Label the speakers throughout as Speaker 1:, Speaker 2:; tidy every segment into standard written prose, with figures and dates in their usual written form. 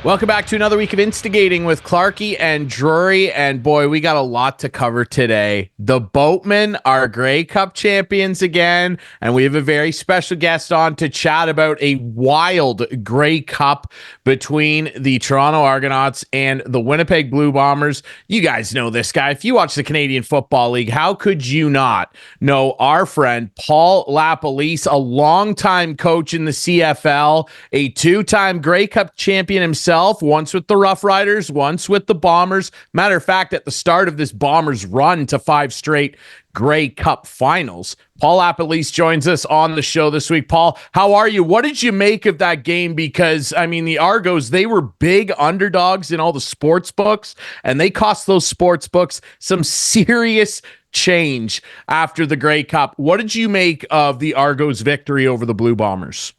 Speaker 1: Welcome back to another week of Instigating with Clarkey and Ryan. And boy, we got a lot to cover today. The Boatmen are Grey Cup champions again, and we have a very special guest on to chat about a wild Grey Cup between the Toronto Argonauts and the Winnipeg Blue Bombers. You guys know this guy. If you watch the Canadian Football League, how could you not know our friend Paul LaPolice, a longtime coach in the CFL, a two-time Grey Cup champion himself, once with the Rough Riders, once with the Bombers. Matter of fact, at the start of this Bombers run to 5 straight Grey Cup finals, Paul LaPolice joins us on the show this week. Paul, how are you? What did you make of that game? Because, I mean, the Argos, they were big underdogs in all the sports books, and they cost those sports books some serious change after the Grey Cup. What did you make of the Argos' victory over the Blue Bombers?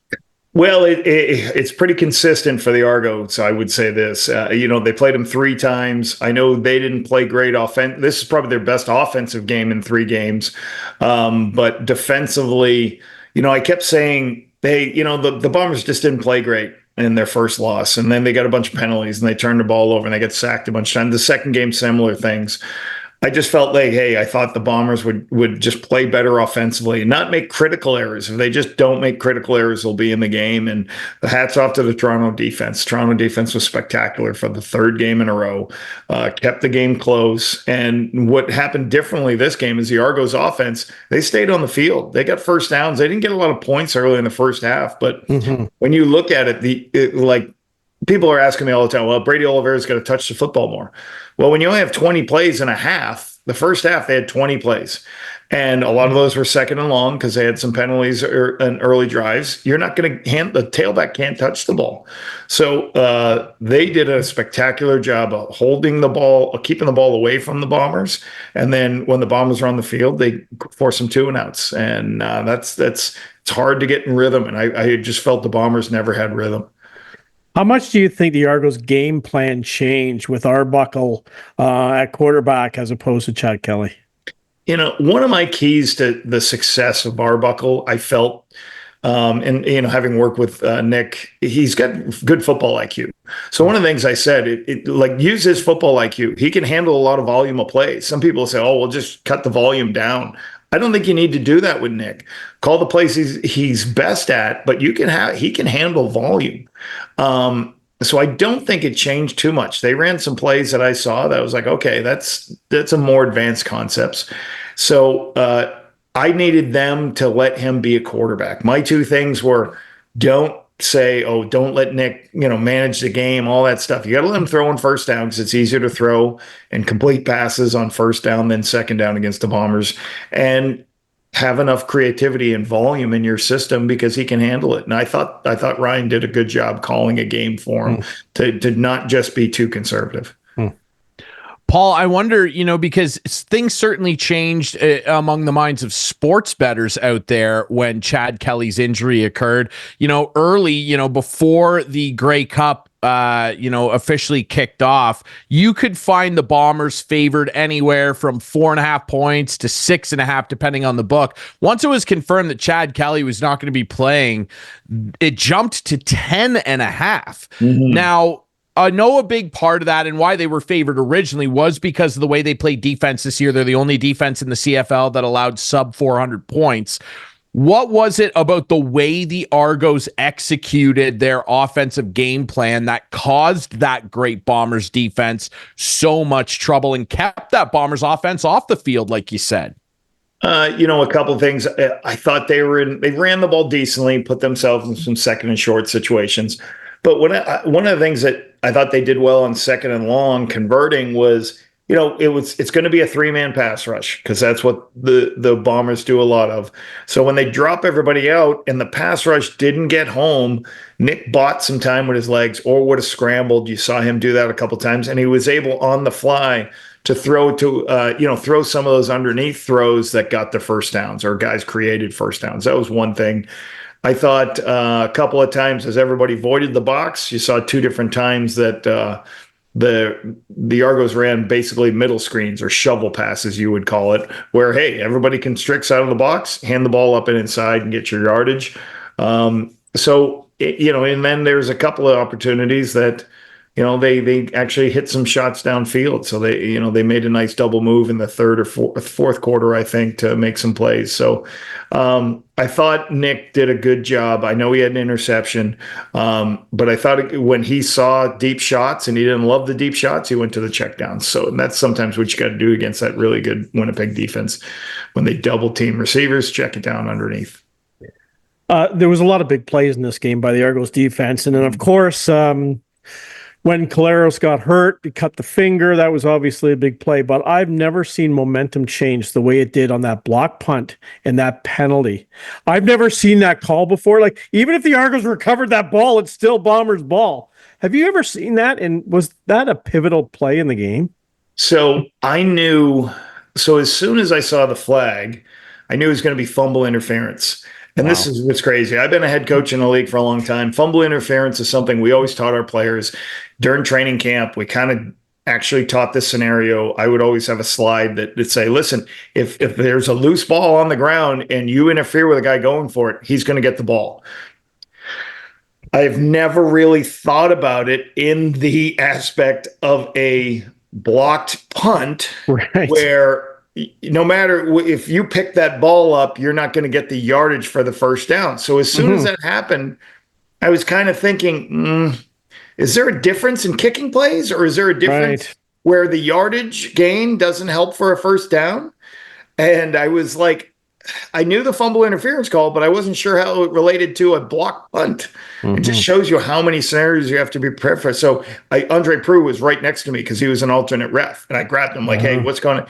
Speaker 2: Well, it's pretty consistent for the Argos, I would say this. They played them 3 times. I know they didn't play great offense. This is probably their best offensive game in 3 games. But defensively, I kept saying, the Bombers just didn't play great in their first loss. And then they got a bunch of penalties and they turned the ball over and they got sacked a bunch of times. The second game, similar things. I just felt like, hey, I thought the Bombers would just play better offensively and not make critical errors. If they just don't make critical errors, they'll be in the game. And the hats off to the Toronto defense. Toronto defense was spectacular for the 3rd game in a row, kept the game close. And what happened differently this game is the Argos offense, they stayed on the field. They got first downs. They didn't get a lot of points early in the first half. But when you look at it, people are asking me all the time, well, Brady Oliveira's got to touch the football more. Well, when you only have 20 plays in a half, the first half they had 20 plays. And a lot of those were second and long because they had some penalties and early drives. You're not going to the tailback can't touch the ball. So they did a spectacular job of holding the ball, keeping the ball away from the Bombers. And then when the Bombers were on the field, they forced some 2-and-outs. And it's hard to get in rhythm. And I just felt the Bombers never had rhythm.
Speaker 3: How much do you think the Argos game plan changed with Arbuckle at quarterback as opposed to Chad Kelly?
Speaker 2: One of my keys to the success of Arbuckle, I felt, and having worked with Nick, he's got good football IQ. So one of the things I said, use his football IQ. He can handle a lot of volume of plays. Some people say, oh, we'll just cut the volume down. I don't think you need to do that with Nick. Call the plays he's best at, but he can handle volume. So I don't think it changed too much. They ran some plays that I saw that I was like, okay, that's a more advanced concepts. So I needed them to let him be a quarterback. My 2 things were, don't say, oh, don't let Nick, manage the game, all that stuff. You got to let him throw on first down because it's easier to throw and complete passes on first down than second down against the Bombers, and have enough creativity and volume in your system because he can handle it. And I thought Ryan did a good job calling a game for him to not just be too conservative.
Speaker 1: Paul, I wonder, because things certainly changed among the minds of sports bettors out there when Chad Kelly's injury occurred. Early, before the Grey Cup, officially kicked off, you could find the Bombers favored anywhere from 4.5 points to 6.5, depending on the book. Once it was confirmed that Chad Kelly was not going to be playing, it jumped to 10.5. Now, I know a big part of that and why they were favored originally was because of the way they played defense this year. They're the only defense in the CFL that allowed sub 400 points. What was it about the way the Argos executed their offensive game plan that caused that great Bombers defense so much trouble and kept that Bombers offense off the field, like you said?
Speaker 2: A couple of things. I thought they ran the ball decently, put themselves in some second and short situations. But one of the things that I thought they did well on second and long converting was, it's going to be a 3-man pass rush because that's what the Bombers do a lot of. So when they drop everybody out and the pass rush didn't get home, Nick bought some time with his legs or would have scrambled. You saw him do that a couple times, and he was able on the fly to throw some of those underneath throws that got the first downs or guys created first downs. That was one thing. I thought a couple of times as everybody voided the box, you saw 2 different times that the Argos ran basically middle screens or shovel passes, you would call it, where, hey, everybody constricts out of the box, hand the ball up and inside and get your yardage. And then there's a couple of opportunities that they actually hit some shots downfield. So they made a nice double move in the third or fourth quarter, I think, to make some plays. So I thought Nick did a good job. I know he had an interception, but I thought when he saw deep shots and he didn't love the deep shots, he went to the check down. So that's sometimes what you got to do against that really good Winnipeg defense. When they double team receivers, check it down underneath.
Speaker 3: There was a lot of big plays in this game by the Argos defense. And then, of course, when Caleros got hurt, he cut the finger. That was obviously a big play, but I've never seen momentum change the way it did on that block punt and that penalty. I've never seen that call before. Like, even if the Argos recovered that ball, it's still Bombers' ball. Have you ever seen that? And was that a pivotal play in the game?
Speaker 2: So as soon as I saw the flag, I knew it was going to be fumble interference. And This is what's crazy. I've been a head coach in the league for a long time. Fumble interference is something we always taught our players during training camp. We kind of actually taught this scenario. I would always have a slide that would say, listen, if there's a loose ball on the ground and you interfere with a guy going for it, he's going to get the ball. I've never really thought about it in the aspect of a blocked punt, right, where no matter if you pick that ball up, you're not going to get the yardage for the first down. So as soon as that happened, I was kind of thinking, is there a difference in kicking plays, or is there a difference where the yardage gain doesn't help for a first down? And I was like, I knew the fumble interference call, but I wasn't sure how it related to a block punt. It just shows you how many scenarios you have to be prepared for. So Andre Prue was right next to me because he was an alternate ref. And I grabbed him like, hey, what's going on?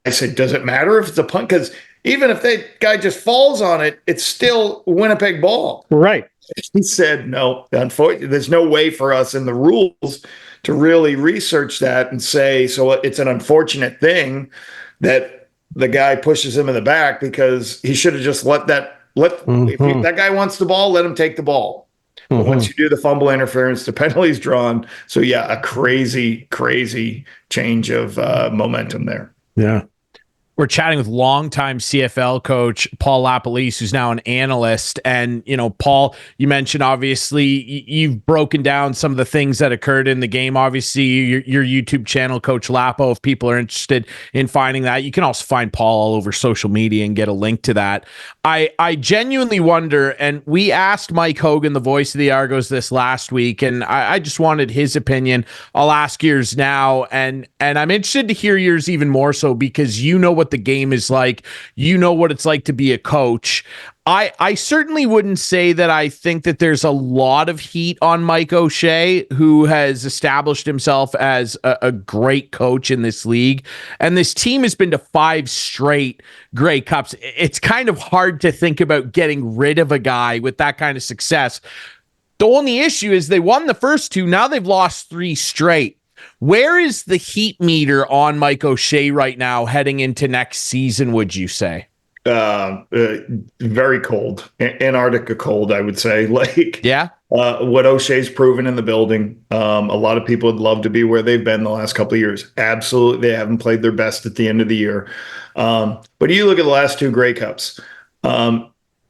Speaker 2: I said, does it matter if it's a punt? Because even if that guy just falls on it, it's still Winnipeg ball.
Speaker 3: Right.
Speaker 2: He said, no, unfortunately, there's no way for us in the rules to really research that and say, so it's an unfortunate thing that the guy pushes him in the back, because he should have just if that guy wants the ball, let him take the ball. But once you do the fumble interference, the penalty's drawn. So yeah, a crazy change of momentum there.
Speaker 3: Yeah.
Speaker 1: We're chatting with longtime CFL coach Paul LaPolice, who's now an analyst. And, Paul, you mentioned, obviously, you've broken down some of the things that occurred in the game. Obviously, your YouTube channel, Coach Lapo, if people are interested in finding that. You can also find Paul all over social media and get a link to that. I genuinely wonder, and we asked Mike Hogan, the voice of the Argos, this last week, and I just wanted his opinion. I'll ask yours now, and I'm interested to hear yours even more so, because you know what the game is like. You know what it's like to be a coach. I certainly wouldn't say that I think that there's a lot of heat on Mike O'Shea, who has established himself as a great coach in this league. And this team has been to 5 straight Grey Cups. It's kind of hard to think about getting rid of a guy with that kind of success. The only issue is they won the first 2. Now they've lost 3 straight. Where is the heat meter on Mike O'Shea right now heading into next season, would you say?
Speaker 2: Very cold. Antarctica cold, I would say. What O'Shea's proven in the building, a lot of people would love to be where they've been the last couple of years. Absolutely, they haven't played their best at the end of the year. But you look at the last 2 Grey Cups. The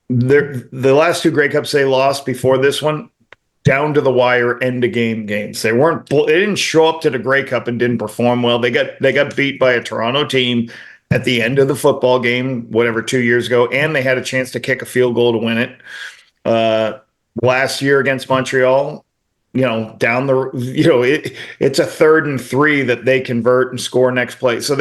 Speaker 2: last 2 Grey Cups they lost before this one, down to the wire, end of game games. They didn't show up to the Grey Cup and didn't perform well. They got beat by a Toronto team at the end of the football game, 2 years ago, and they had a chance to kick a field goal to win it. Last year against Montreal, it's a 3rd and 3 that they convert and score next play. So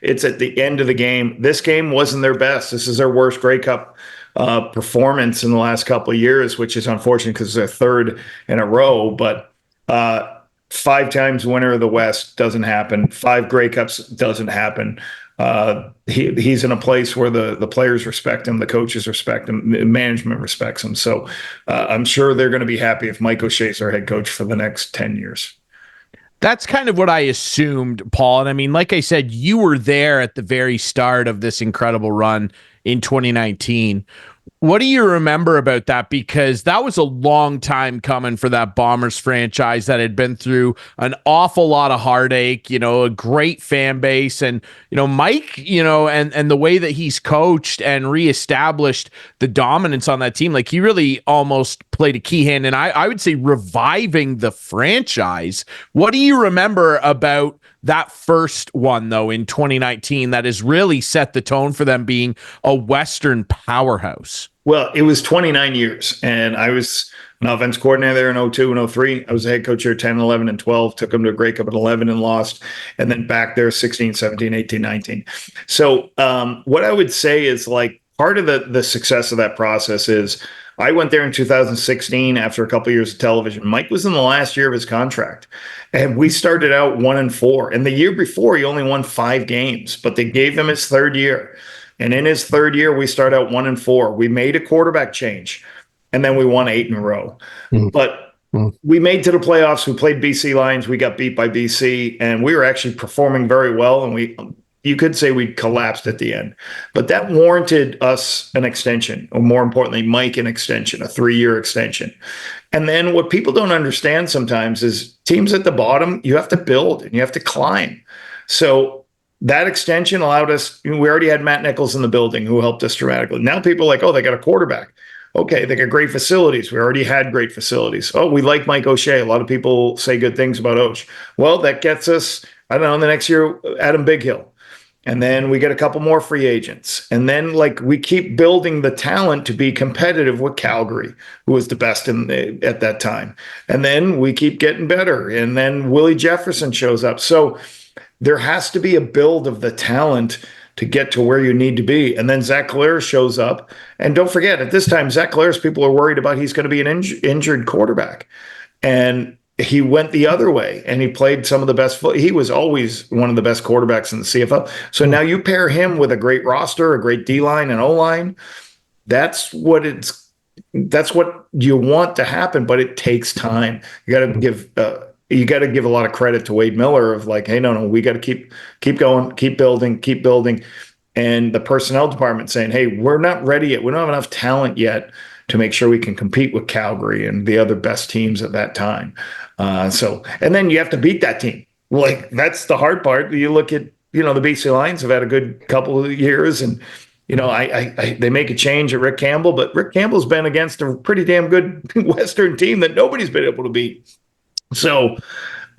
Speaker 2: it's at the end of the game. This game wasn't their best. This is their worst Grey Cup performance in the last couple of years, which is unfortunate because they're 3rd in a row. But 5 times winner of the West doesn't happen. 5 Grey Cups doesn't happen. He's in a place where the players respect him, the coaches respect him, management respects him. So I'm sure they're going to be happy if Mike O'Shea's our head coach for the next 10 years.
Speaker 1: That's kind of what I assumed, Paul. And I mean, like I said, you were there at the very start of this incredible run in 2019. What do you remember about that? Because that was a long time coming for that Bombers franchise that had been through an awful lot of heartache, a great fan base. And, Mike, and the way that he's coached and reestablished the dominance on that team, like he really almost played a key hand. And I would say reviving the franchise. What do you remember about that first one, though, in 2019 that has really set the tone for them being a Western powerhouse?
Speaker 2: Well, it was 29 years, and I was an offense coordinator there in 02 and 03. I was a head coach here 10, 11, and 12, took them to a Grey Cup at 11 and lost, and then back there 16, 17, 18, 19. So what I would say is like part of the success of that process is I went there in 2016 after a couple of years of television. Mike was in the last year of his contract, and we started out 1-4. And the year before, he only won 5 games, but they gave him his third year. And in his third year, we started out 1-4. We made a quarterback change, and then we won 8 in a row. But we made to the playoffs. We played BC Lions. We got beat by BC, and we were actually performing very well. And you could say we collapsed at the end, but that warranted us an extension, or more importantly, Mike an extension, a 3-year extension. And then what people don't understand sometimes is teams at the bottom, you have to build and you have to climb. So that extension allowed us, we already had Matt Nichols in the building who helped us dramatically. Now people are like, oh, they got a quarterback. Okay, they got great facilities. We already had great facilities. Oh, we like Mike O'Shea. A lot of people say good things about O'Sh. Well, that gets us, I don't know, in the next year, Adam Bighill. And then we get a couple more free agents. And then we keep building the talent to be competitive with Calgary, who was the best at that time. And then we keep getting better. And then Willie Jefferson shows up. So there has to be a build of the talent to get to where you need to be. And then Zach Collaros shows up. And don't forget, at this time, Zach Collaros, people are worried about he's going to be an injured quarterback. And he went the other way, and he played some of the best. He was always one of the best quarterbacks in the CFL. So now you pair him with a great roster, a great D-line and O-line. That's what you want to happen, but it takes time. You got to give a lot of credit to Wade Miller of like, hey, no, we got to keep going, keep building. And the personnel department saying, hey, we're not ready yet. We don't have enough talent yet to make sure we can compete with Calgary and the other best teams at that time. And then you have to beat that team. Like, that's the hard part. You look at, the BC Lions have had a good couple of years, and, they make a change at Rick Campbell, but Rick Campbell's been against a pretty damn good Western team that nobody's been able to beat. So,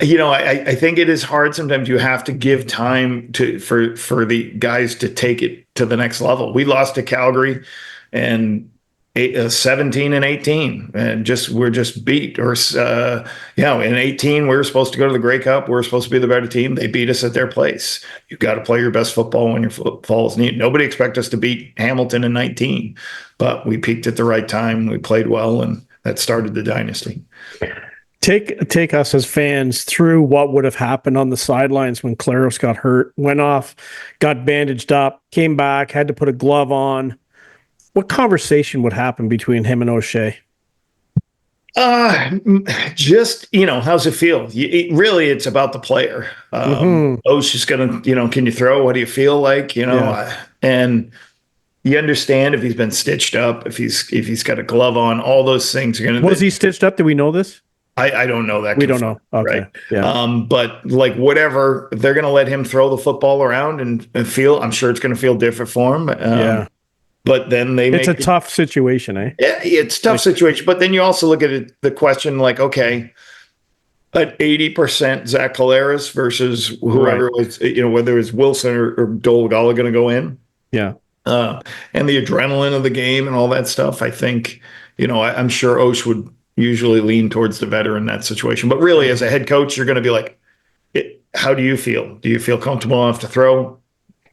Speaker 2: I think it is hard. Sometimes you have to give time for the guys to take it to the next level. We lost to Calgary and 17 and 18, and we're just beat. Or in 18 we were supposed to go to the Grey Cup. We're supposed to be the better team. They beat us at their place. You've got to play your best football when your football is needed. Nobody expected us to beat Hamilton in 19, but we peaked at the right time. We played well, and that started the dynasty.
Speaker 3: Take us as fans through what would have happened on the sidelines when Collaros got hurt, went off, got bandaged up, came back, had to put a glove on. What conversation would happen between him and O'Shea?
Speaker 2: Just, how's it feel? Really, it's about the player. O'Shea's going to, can you throw? What do you feel like? And you understand if he's been stitched up, if he's got a glove on, all those things are going to.
Speaker 3: Was he stitched up? Do we know this?
Speaker 2: I don't know that.
Speaker 3: We don't know. Okay.
Speaker 2: Right.
Speaker 3: Yeah.
Speaker 2: But whatever, they're going to let him throw the football around and feel. I'm sure it's going to feel different for him.
Speaker 3: Yeah.
Speaker 2: But then
Speaker 3: it's a tough situation, eh?
Speaker 2: Yeah, it's a tough situation. But then you also look at it, the question okay, at 80% Zach Collaros versus whoever was, whether it's Wilson or Dolegala going to go in.
Speaker 3: Yeah.
Speaker 2: And the adrenaline of the game and all that stuff. I think, I'm sure Osh would usually lean towards the veteran in that situation. But really, as a head coach, you're going to be like, how do you feel? Do you feel comfortable enough to throw?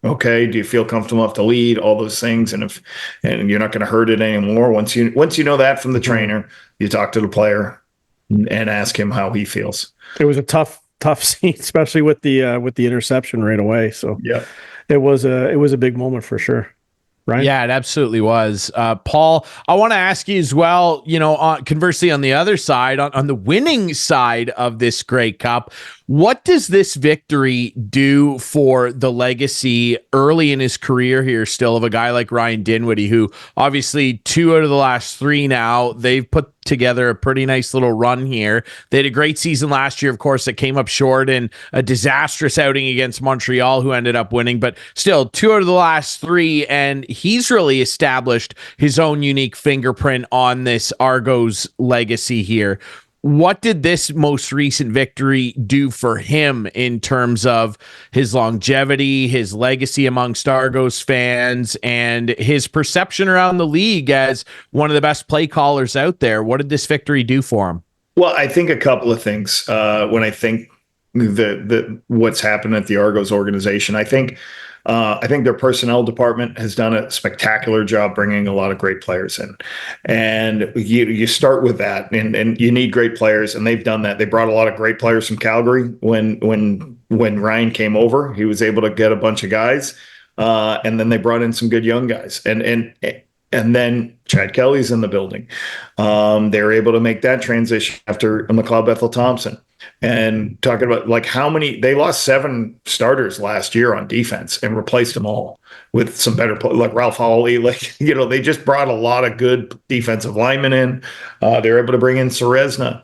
Speaker 2: Okay. Do you feel comfortable enough to lead? All those things. And you're not going to hurt it anymore. Once you know that from the trainer, you talk to the player and ask him how he feels.
Speaker 3: It was a tough scene, especially with the interception right away. So
Speaker 2: yeah,
Speaker 3: it was a big moment for sure. Ryan?
Speaker 1: Yeah, it absolutely was. Paul, I want to ask you as well, conversely on the other side, on the winning side of this Grey Cup, what does this victory do for the legacy early in his career here still of a guy like Ryan Dinwiddie, who obviously 2 out of the last 3 now, they've put together a pretty nice little run here. They had a great season last year, of course, that came up short in a disastrous outing against Montreal, who ended up winning, but still 2 out of the last 3, and he's really established his own unique fingerprint on this Argos legacy here. What did this most recent victory do for him in terms of his longevity, his legacy amongst Argos fans, and his perception around the league as one of the best play callers out there? What did this victory do for him?
Speaker 2: Well, I think a couple of things when I think the what's happened at the Argos organization. I think their personnel department has done a spectacular job bringing a lot of great players in, and you start with that, and you need great players, and they've done that. They brought a lot of great players from Calgary when Ryan came over. He was able to get a bunch of guys, and then they brought in some good young guys, and then Chad Kelly's in the building. They were able to make that transition after McLeod Bethel Thompson. And talking about they lost 7 starters last year on defense and replaced them all with some better like Ralph Hawley. They just brought a lot of good defensive linemen in. They were able to bring in Serezna.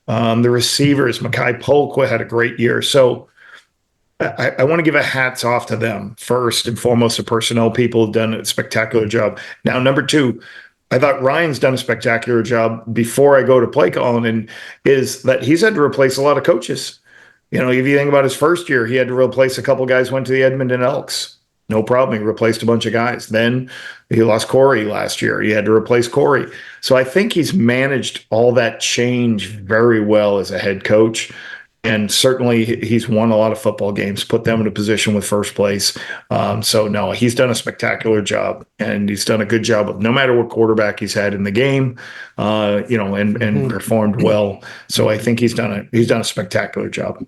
Speaker 2: The receivers, Makai Polk had a great year. So I want to give a hats off to them first and foremost. The personnel people have done a spectacular job. Now, number 2, I thought Ryan's done a spectacular job before I go to play calling, and is that he's had to replace a lot of coaches. If you think about his first year, he had to replace a couple guys, went to the Edmonton Elks. No problem. He replaced a bunch of guys. Then he lost Corey last year. He had to replace Corey. So I think he's managed all that change very well as a head coach. And certainly he's won a lot of football games, put them in a position with first place. So no, he's done a spectacular job, and he's done a good job of no matter what quarterback he's had in the game, and performed well. So I think he's done a spectacular job.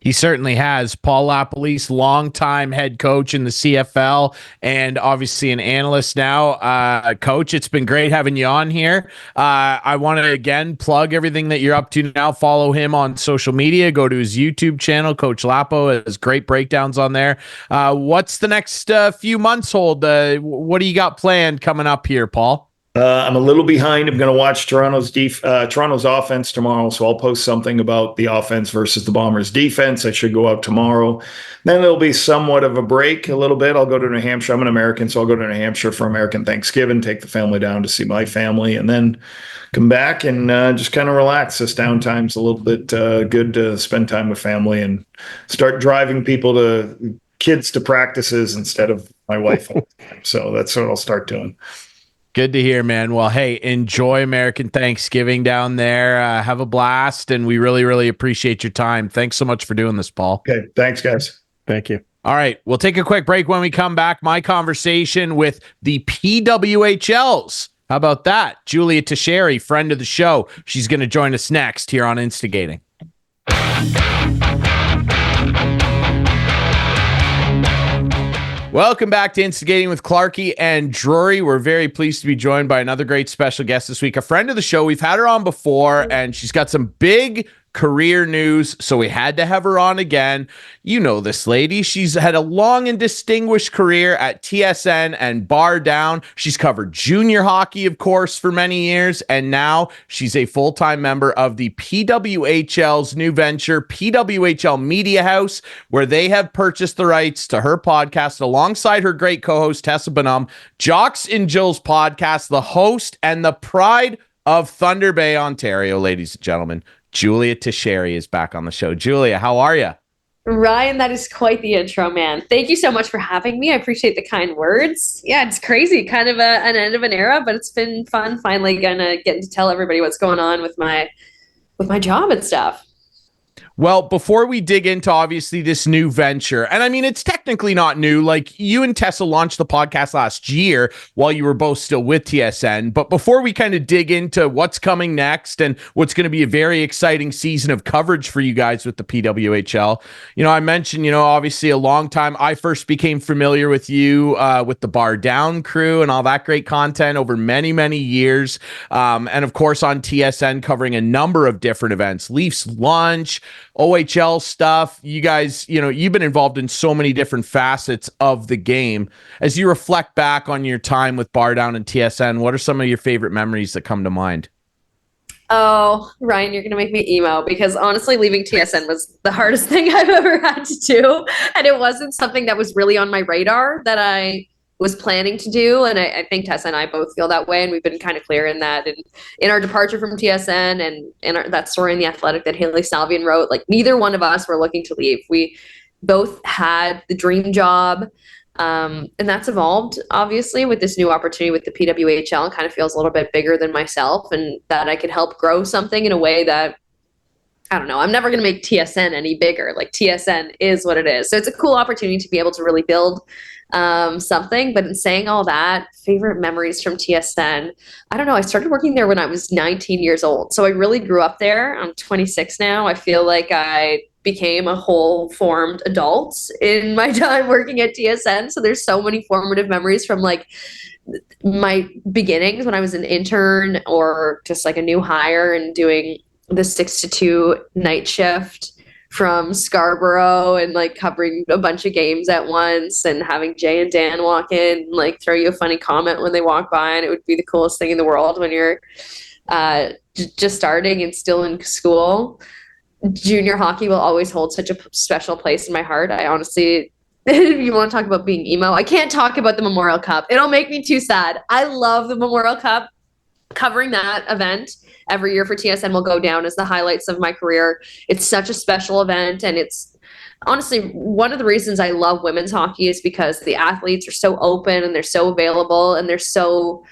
Speaker 1: He certainly has. Paul LaPolice, longtime head coach in the CFL and obviously an analyst now. Coach, it's been great having you on here. I want to, again, plug everything that you're up to now. Follow him on social media. Go to his YouTube channel. Coach Lapo has great breakdowns on there. What's the next few months hold? What do you got planned coming up here, Paul?
Speaker 2: I'm a little behind. I'm going to watch Toronto's offense tomorrow, so I'll post something about the offense versus the Bombers' defense. I should go out tomorrow. Then there'll be somewhat of a break a little bit. I'll go to New Hampshire. I'm an American, so I'll go to New Hampshire for American Thanksgiving, take the family down to see my family, and then come back and just kind of relax. This downtime's a little bit good to spend time with family and start driving kids to practices instead of my wife. So that's what I'll start doing.
Speaker 1: Good to hear, man. Well, hey, enjoy American Thanksgiving down there. Have a blast, and we really, really appreciate your time. Thanks so much for doing this, Paul.
Speaker 2: Okay, thanks, guys.
Speaker 3: Thank you.
Speaker 1: All right, we'll take a quick break. When we come back, my conversation with the PWHLs. How about that? Julia Tocheri, friend of the show. She's going to join us next here on Instigating. Welcome back to Instigating with Clarkey and Drury. We're very pleased to be joined by another great special guest this week, a friend of the show. We've had her on before, and she's got some big career news, so we had to have her on again. You know this lady. She's had a long and distinguished career at TSN and Bar Down. She's covered junior hockey, of course, for many years, and now she's a full-time member of the PWHL's new venture, PWHL Media House, where they have purchased the rights to her podcast alongside her great co-host, Tessa Bonhomme, Jocks In Jills Podcast, the host and the pride of Thunder Bay, Ontario, ladies and gentlemen. Julia Tocheri is back on the show. Julia, how are you?
Speaker 4: Ryan, that is quite the intro, man. Thank you so much for having me. I appreciate the kind words. Yeah, it's crazy. Kind of an end of an era, but it's been fun finally getting to tell everybody what's going on with my job and stuff.
Speaker 1: Well, before we dig into obviously this new venture, and I mean, it's technically not new. Like, you and Tessa launched the podcast last year while you were both still with TSN. But before we kind of dig into what's coming next and what's going to be a very exciting season of coverage for you guys with the PWHL, I mentioned, obviously a long time. I first became familiar with you with the Bar Down crew and all that great content over many, many years. And of course on TSN covering a number of different events, Leafs Lunch, OHL stuff. You guys, you've been involved in so many different facets of the game. As you reflect back on your time with Bar Down and TSN, what are some of your favorite memories that come to mind?
Speaker 4: Oh, Ryan, you're going to make me emo because honestly, leaving TSN was the hardest thing I've ever had to do. And it wasn't something that was really on my radar that I was planning to do. And I think Tessa and I both feel that way. And we've been kind of clear in that. And in our departure from TSN and in that story in The Athletic that Haley Salvian wrote, like neither one of us were looking to leave. We both had the dream job. And that's evolved, obviously, with this new opportunity with the PWHL. Kind of feels a little bit bigger than myself and that I could help grow something in a way that, I don't know, I'm never going to make TSN any bigger. Like TSN is what it is. So it's a cool opportunity to be able to really build something. But in saying all that, favorite memories from TSN, I don't know. I started working there when I was 19 years old. So I really grew up there. I'm 26 now. I feel like I became a whole formed adult in my time working at TSN. So there's so many formative memories from like my beginnings when I was an intern or just like a new hire and doing the 6 to 2 night shift from Scarborough and like covering a bunch of games at once and having Jay and Dan walk in and like throw you a funny comment when they walk by, and it would be the coolest thing in the world when you're just starting and still in school. Junior hockey will always hold such a special place in my heart. I honestly, if you want to talk about being emo, I can't talk about the Memorial Cup. It'll make me too sad. I love the Memorial Cup. Covering that event every year for TSN will go down as the highlights of my career. It's such a special event, and it's honestly one of the reasons I love women's hockey is because the athletes are so open and they're so available and they're so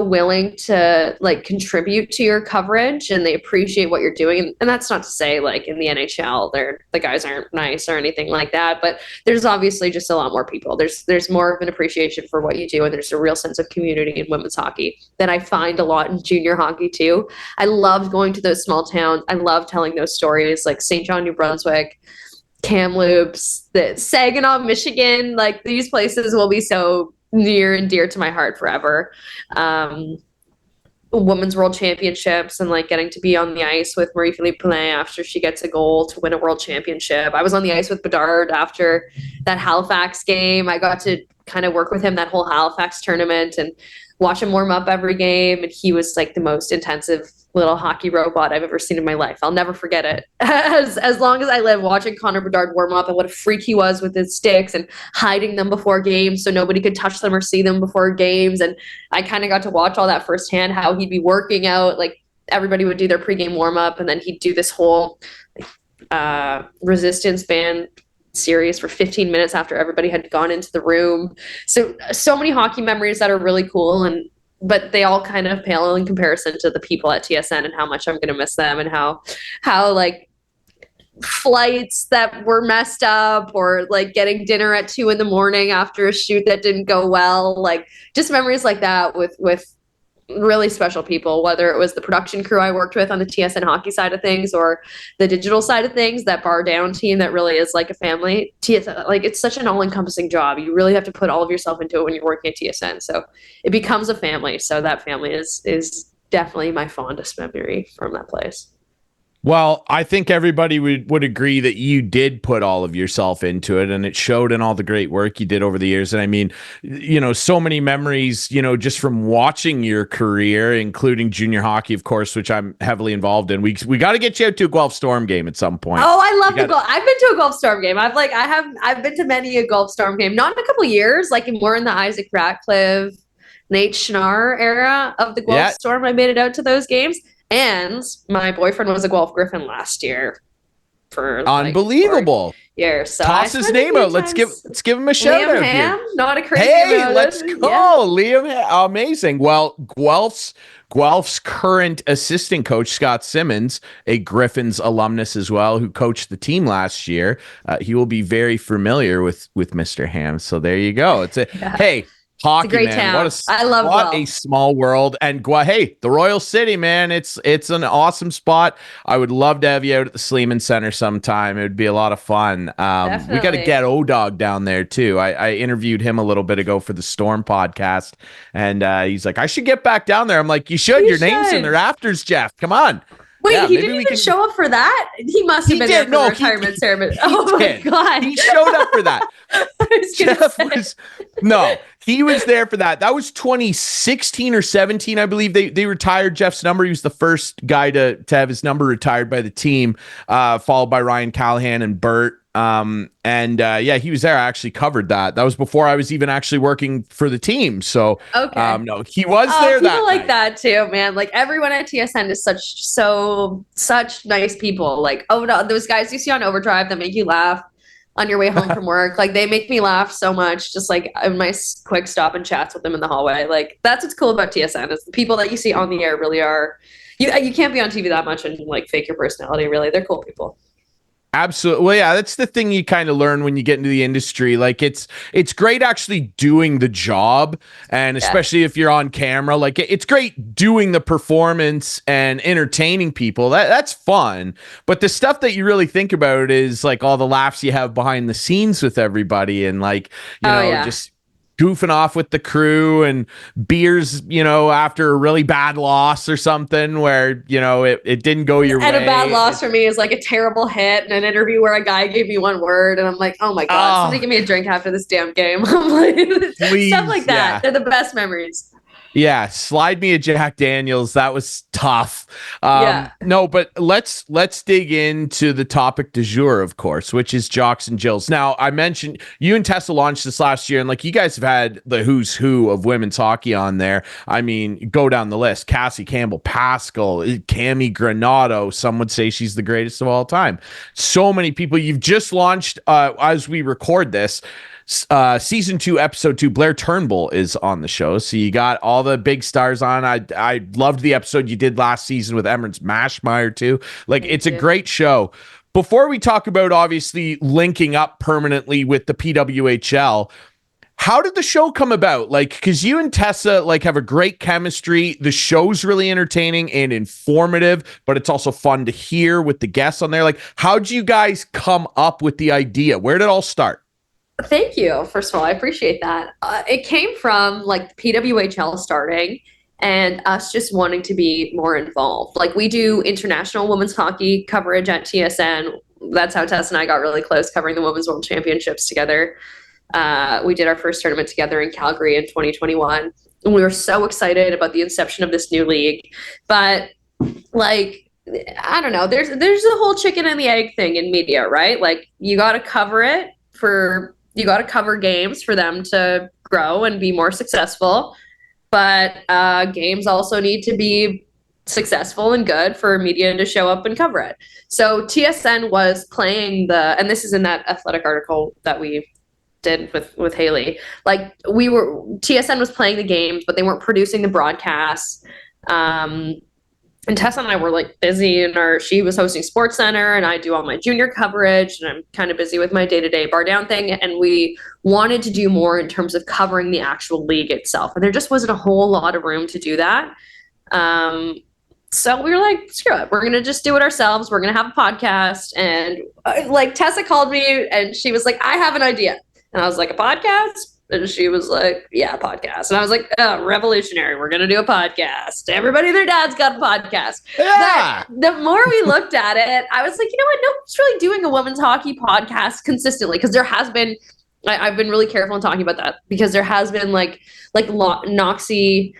Speaker 4: willing to like contribute to your coverage and they appreciate what you're doing. And that's not to say like in the NHL, the guys aren't nice or anything like that, but there's obviously just a lot more people. There's more of an appreciation for what you do. And there's a real sense of community in women's hockey that I find a lot in junior hockey too. I love going to those small towns. I love telling those stories like St. John, New Brunswick, Kamloops, the Saginaw, Michigan. Like these places will be so near and dear to my heart forever. Women's World Championships and like getting to be on the ice with Marie-Philippe Poulin after she gets a goal to win a world championship. I was on the ice with Bedard after that Halifax game. I got to kind of work with him that whole Halifax tournament and watch him warm up every game. And he was like the most intensive little hockey robot I've ever seen in my life. I'll never forget it. As long as I live, watching Connor Bedard warm up and what a freak he was with his sticks and hiding them before games so nobody could touch them or see them before games. And I kind of got to watch all that firsthand, how he'd be working out. Like everybody would do their pregame warm up and then he'd do this whole resistance band series for 15 minutes after everybody had gone into the room. So many hockey memories that are really cool, but they all kind of pale in comparison to the people at TSN and how much I'm going to miss them and how like flights that were messed up or like getting dinner at 2 a.m. after a shoot that didn't go well. Like just memories like that with really special people, whether it was the production crew I worked with on the TSN hockey side of things or the digital side of things, that Bar Down team that really is like a family. TSN, like it's such an all-encompassing job. You really have to put all of yourself into it when you're working at TSN. So it becomes a family. So that family is definitely my fondest memory from that place.
Speaker 1: Well, I think everybody would agree that you did put all of yourself into it, and it showed in all the great work you did over the years. And I mean, so many memories, just from watching your career, including junior hockey, of course, which I'm heavily involved in. We got to get you out to a Guelph Storm game at some point.
Speaker 4: Oh, I love the Guelph. I've been to a Guelph Storm game. I've been to many a Guelph Storm game, not in a couple of years, like more in the Isaac Ratcliffe, Nate Schnarr era of the Guelph Storm. I made it out to those games. And my boyfriend was a Guelph Griffin last year for
Speaker 1: unbelievable.
Speaker 4: 4 years. So
Speaker 1: toss his name out. Let's give him a shout
Speaker 4: Liam
Speaker 1: out
Speaker 4: Ham,
Speaker 1: here.
Speaker 4: not a crazy
Speaker 1: Hey,
Speaker 4: amount
Speaker 1: let's
Speaker 4: of-
Speaker 1: go,
Speaker 4: yeah.
Speaker 1: Liam. Amazing. Well, Guelph's current assistant coach, Scott Simmons, a Griffins alumnus as well, who coached the team last year. He will be very familiar with Mr. Ham. So there you go. Hey, hockey,
Speaker 4: It's a great
Speaker 1: man.
Speaker 4: town. I love
Speaker 1: what
Speaker 4: Guelph.
Speaker 1: a small world. And hey, the Royal City, man. It's an awesome spot. I would love to have you out at the Sleeman Center sometime. It would be a lot of fun. We got to
Speaker 4: Definitely.
Speaker 1: get O-Dog down there too. I interviewed him a little bit ago for the Storm podcast, and he's like, I should get back down there. I'm like, you should. Your name's in the rafters, Jeff. Come on.
Speaker 4: Wait,
Speaker 1: Yeah,
Speaker 4: he
Speaker 1: maybe
Speaker 4: didn't
Speaker 1: we
Speaker 4: even
Speaker 1: can-
Speaker 4: show up for that? He must have been there for the retirement ceremony. Oh my God.
Speaker 1: He showed up for that.
Speaker 4: I was gonna
Speaker 1: Jeff
Speaker 4: say.
Speaker 1: he was there for that. That was 2016 or 17, I believe. They retired Jeff's number. He was the first guy to have his number retired by the team, followed by Ryan Callahan and Bert. He was there. I actually covered that. That was before I was even actually working for the team. So,
Speaker 4: Okay.
Speaker 1: no, he was
Speaker 4: Oh,
Speaker 1: there.
Speaker 4: people like
Speaker 1: night.
Speaker 4: that too, man. Like everyone at TSN is such nice people. Like, oh no, those guys you see on Overdrive that make you laugh on your way home from work. Like they make me laugh so much. Just like a nice quick stop and chats with them in the hallway. Like that's what's cool about TSN is the people that you see on the air really are. You can't be on TV that much and like fake your personality. Really, they're cool people.
Speaker 1: Absolutely. Well, yeah, that's the thing you kind of learn when you get into the industry. Like it's great actually doing the job, and especially if you're on camera, like it's great doing the performance and entertaining people. That's fun. But the stuff that you really think about is like all the laughs you have behind the scenes with everybody, and like, just goofing off with the crew and beers, after a really bad loss or something where, it didn't go your way.
Speaker 4: And a bad loss for me is like a terrible hit and an interview where a guy gave me one word and I'm like, oh my God, somebody give me a drink after this damn game. I'm like,
Speaker 1: Please,
Speaker 4: stuff like that.
Speaker 1: yeah.
Speaker 4: They're the best memories.
Speaker 1: Yeah, slide me a Jack Daniels. That was tough.
Speaker 4: Yeah.
Speaker 1: No, but let's dig into the topic du jour, of course, which is Jocks and Jills. Now, I mentioned you and Tessa launched this last year, and like you guys have had the who's who of women's hockey on there. I mean, go down the list: Cassie Campbell, Pascal, Cami Granado. Some would say she's the greatest of all time. So many people. You've just launched as we record this. Season 2, episode 2, Blair Turnbull is on the show. So you got all the big stars on. I loved the episode you did last season with Emrance Mashmeyer too. Like it's a great show. Before we talk about obviously linking up permanently with the PWHL, how did the show come about? Like, because you and Tessa like have a great chemistry. The show's really entertaining and informative, but it's also fun to hear with the guests on there. Like, how'd you guys come up with the idea? Where did it all start?
Speaker 4: Thank you. First of all, I appreciate that. It came from like the PWHL starting and us just wanting to be more involved. Like we do international women's hockey coverage at TSN. That's how Tess and I got really close, covering the Women's World Championships together. We did our first tournament together in Calgary in 2021. And we were so excited about the inception of this new league. But like, I don't know, there's the whole chicken and the egg thing in media, right? Like you got to cover it you got to cover games for them to grow and be more successful. But games also need to be successful and good for media to show up and cover it. So TSN was playing and this is in that Athletic article that we did with Haley. Like TSN was playing the games, but they weren't producing the broadcasts. And Tessa and I were like busy she was hosting Sports Center and I do all my junior coverage and I'm kind of busy with my day-to-day bar down thing. And we wanted to do more in terms of covering the actual league itself. And there just wasn't a whole lot of room to do that. So we were like, screw it. We're going to just do it ourselves. We're going to have a podcast. And like Tessa called me and she was like, I have an idea. And I was like, a podcast? And she was like, yeah, podcast. And I was like, oh, revolutionary. We're going to do a podcast. Everybody and their dad's got a podcast.
Speaker 1: Yeah.
Speaker 4: But the more we looked at it, I was like, you know what? Nobody's really doing a women's hockey podcast consistently because there has been, I've been really careful in talking about that because there has been like Noxie,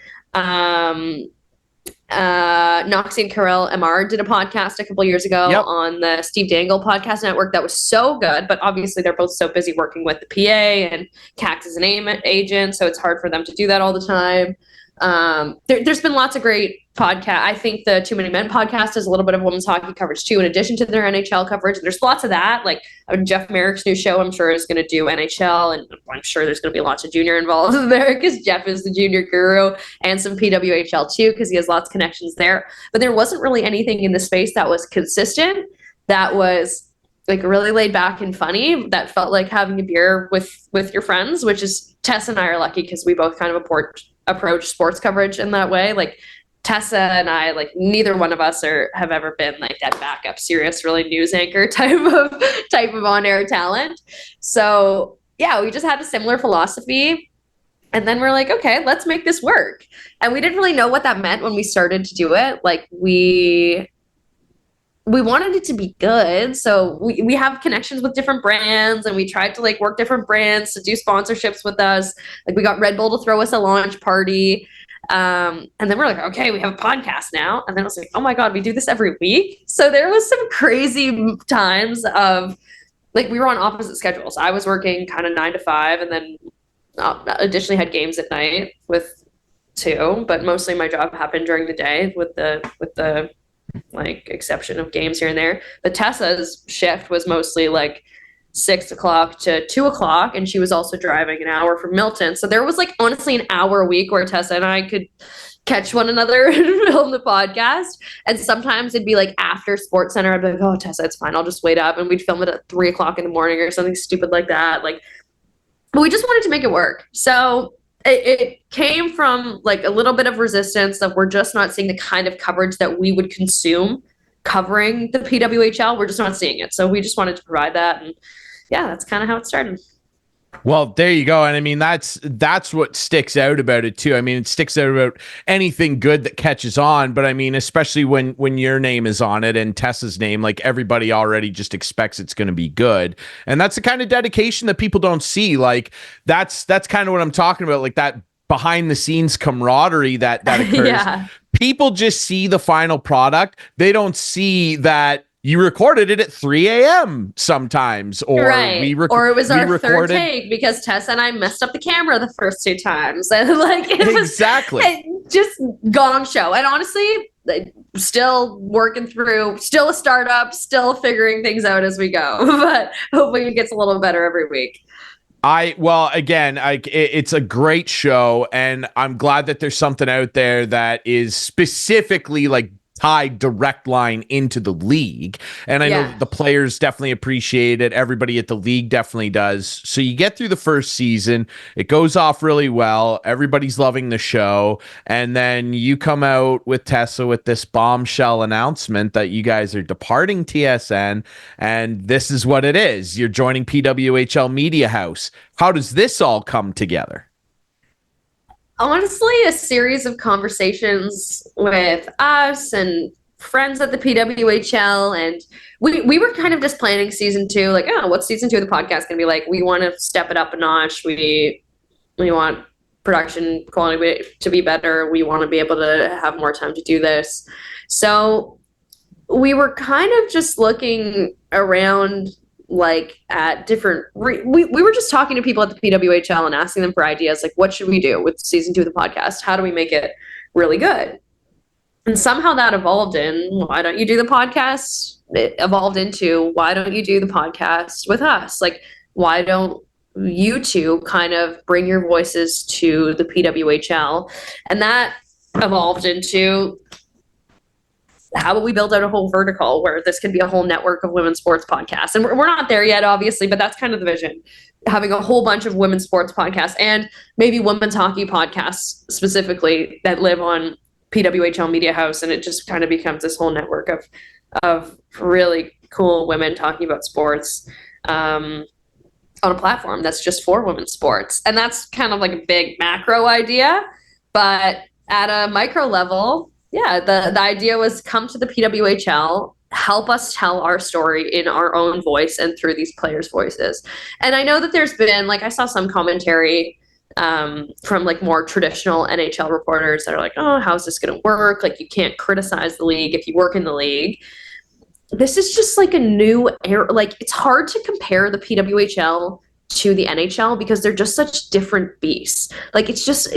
Speaker 4: Noxie and Karel Emard did a podcast a couple years ago on the Steve Dangle podcast network that was so good, but obviously they're both so busy working with the PA and CAC is an agent, so it's hard for them to do that all the time. There's been lots of great podcasts. I think the Too Many Men podcast is a little bit of women's hockey coverage too, in addition to their NHL coverage. There's lots of that. Like Jeff Merrick's new show, I'm sure is going to do NHL, and I'm sure there's going to be lots of junior involved there because Jeff is the junior guru, and some PWHL too because he has lots of connections there. But there wasn't really anything in the space that was consistent, that was like really laid back and funny, that felt like having a beer with your friends, which is Tessa and I are lucky because we both kind of approach sports coverage in that way. Like Tessa and I, like neither one of us have ever been like that backup serious, really news anchor type of on-air talent. So yeah, we just had a similar philosophy. And then we're like, okay, let's make this work. And we didn't really know what that meant when we started to do it. Like we wanted it to be good. So we have connections with different brands, and we tried to like work different brands to do sponsorships with us. Like we got Red Bull to throw us a launch party. And then we're like, okay, we have a podcast now. And then I was like, oh my God, we do this every week. So there was some crazy times of like, we were on opposite schedules. I was working kind of 9 to 5 and then additionally had games at night with 2, but mostly my job happened during the day with the like exception of games here and there. But Tessa's shift was mostly like 6 o'clock to 2 o'clock, and she was also driving an hour from Milton. So there was like honestly an hour a week where Tessa and I could catch one another and film the podcast. And sometimes it'd be like after Sports Center, I'd be like, oh, Tessa, it's fine, I'll just wait up, and we'd film it at 3 o'clock in the morning or something stupid like that. Like, but we just wanted to make it work. So it came from like a little bit of resistance that we're just not seeing the kind of coverage that we would consume covering the PWHL. We're just not seeing it. So we just wanted to provide that. And yeah, that's kind of how it started.
Speaker 1: Well, there you go. And I mean, that's what sticks out about it too. I mean, it sticks out about anything good that catches on, but I mean, especially when your name is on it and Tessa's name, like everybody already just expects it's going to be good. And that's the kind of dedication that people don't see. Like that's kind of what I'm talking about. Like that behind the scenes camaraderie that occurs.
Speaker 4: Yeah.
Speaker 1: People just see the final product. They don't see that you recorded it at 3 a.m. sometimes, or
Speaker 4: right. Or it was our third take because Tessa and I messed up the camera the first 2 times. And like it was
Speaker 1: exactly
Speaker 4: just gong show. And honestly, still working through, still a startup, still figuring things out as we go. But hopefully it gets a little better every week.
Speaker 1: It's a great show, and I'm glad that there's something out there that is specifically like tied direct line into the league. And I know the players definitely appreciate it. Everybody at the league definitely does. So you get through the first season, it goes off really well. Everybody's loving the show. And then you come out with Tessa with this bombshell announcement that you guys are departing TSN. And this is what it is. You're joining PWHL Media House. How does this all come together?
Speaker 4: Honestly, a series of conversations with us and friends at the PWHL, and we were kind of just planning season 2, like, oh, what's season 2 of the podcast gonna be like? We want to step it up a notch. We want production quality to be better. We want to be able to have more time to do this. So we were kind of just looking around like at different we were just talking to people at the PWHL and asking them for ideas, like what should we do with season 2 of the podcast? How do we make it really good? And somehow that evolved in, why don't you do the podcast? It evolved into, why don't you do the podcast with us? Like, why don't you two kind of bring your voices to the PWHL? And that evolved into, how about we build out a whole vertical where this can be a whole network of women's sports podcasts? And we're not there yet, obviously, but that's kind of the vision. Having a whole bunch of women's sports podcasts and maybe women's hockey podcasts specifically that live on PWHL Media House. And it just kind of becomes this whole network of really cool women talking about sports on a platform that's just for women's sports. And that's kind of like a big macro idea, but at a micro level, yeah, the idea was come to the PWHL, help us tell our story in our own voice and through these players' voices. And I know that there's been, like, I saw some commentary from like more traditional NHL reporters that are like, oh, how's this going to work? Like, you can't criticize the league if you work in the league. This is just like a new era. Like, it's hard to compare the PWHL to the NHL because they're just such different beasts. Like, it's just,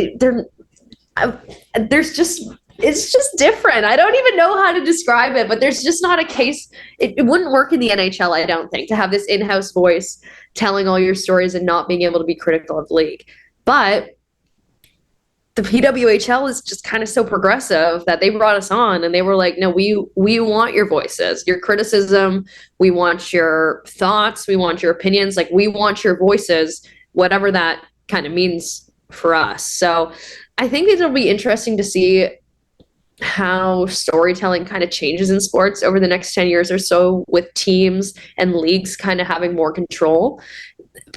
Speaker 4: it's just different. I don't even know how to describe it, but there's just not a case. It wouldn't work in the NHL, I don't think, to have this in-house voice telling all your stories and not being able to be critical of the league. But the PWHL is just kind of so progressive that they brought us on and they were like, no, we want your voices, your criticism. We want your thoughts. We want your opinions. Like, we want your voices, whatever that kind of means for us. So I think it'll be interesting to see how storytelling kind of changes in sports over the next 10 years or so, with teams and leagues kind of having more control.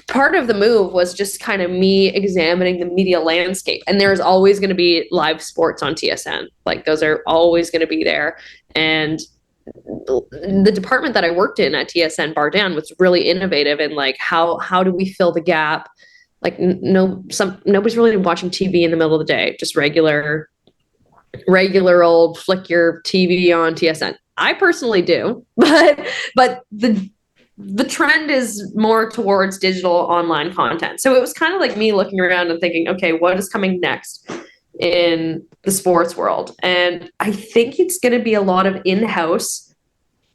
Speaker 4: Part of the move was just kind of me examining the media landscape, and there's always going to be live sports on TSN. Like, those are always going to be there. And the department that I worked in at TSN Bar Down was really innovative in like, how do we fill the gap? Like, nobody's really watching TV in the middle of the day, just regular old flick your TV on TSN. I personally do, but the trend is more towards digital online content. So it was kind of like me looking around and thinking, okay, what is coming next in the sports world? And I think it's going to be a lot of in-house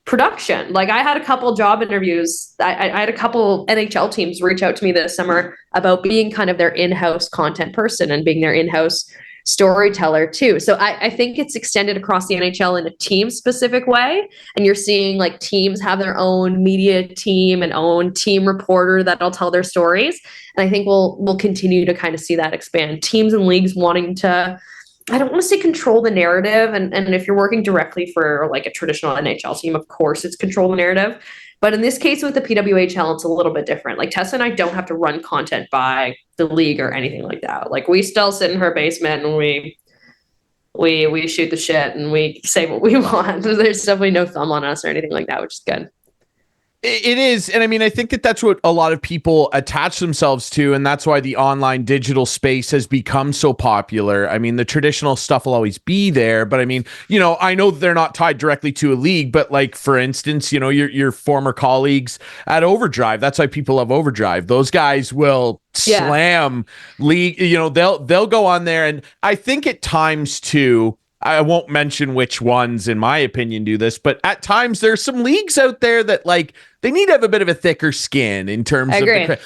Speaker 4: production. Like, I had a couple job interviews. I had a couple NHL teams reach out to me this summer about being kind of their in-house content person and being their in-house storyteller too. So I think it's extended across the NHL in a team specific way. And you're seeing like teams have their own media team and own team reporter that'll tell their stories. And I think we'll continue to kind of see that expand. Teams and leagues wanting to, I don't want to say control the narrative. And if you're working directly for like a traditional NHL team, of course it's control the narrative. But in this case with the PWHL, it's a little bit different. Like, Tessa and I don't have to run content by the league or anything like that. Like, we still sit in her basement and we shoot the shit and we say what we want. There's definitely no thumb on us or anything like that, which is good.
Speaker 1: It is. And I mean, I think that's what a lot of people attach themselves to. And that's why the online digital space has become so popular. I mean, the traditional stuff will always be there. But I mean, I know they're not tied directly to a league. But like, for instance, your former colleagues at Overdrive. That's why people love Overdrive. Those guys will slam league. They'll go on there. And I think at times too, I won't mention which ones, in my opinion, do this, but at times there's some leagues out there that like they need to have a bit of a thicker skin in terms of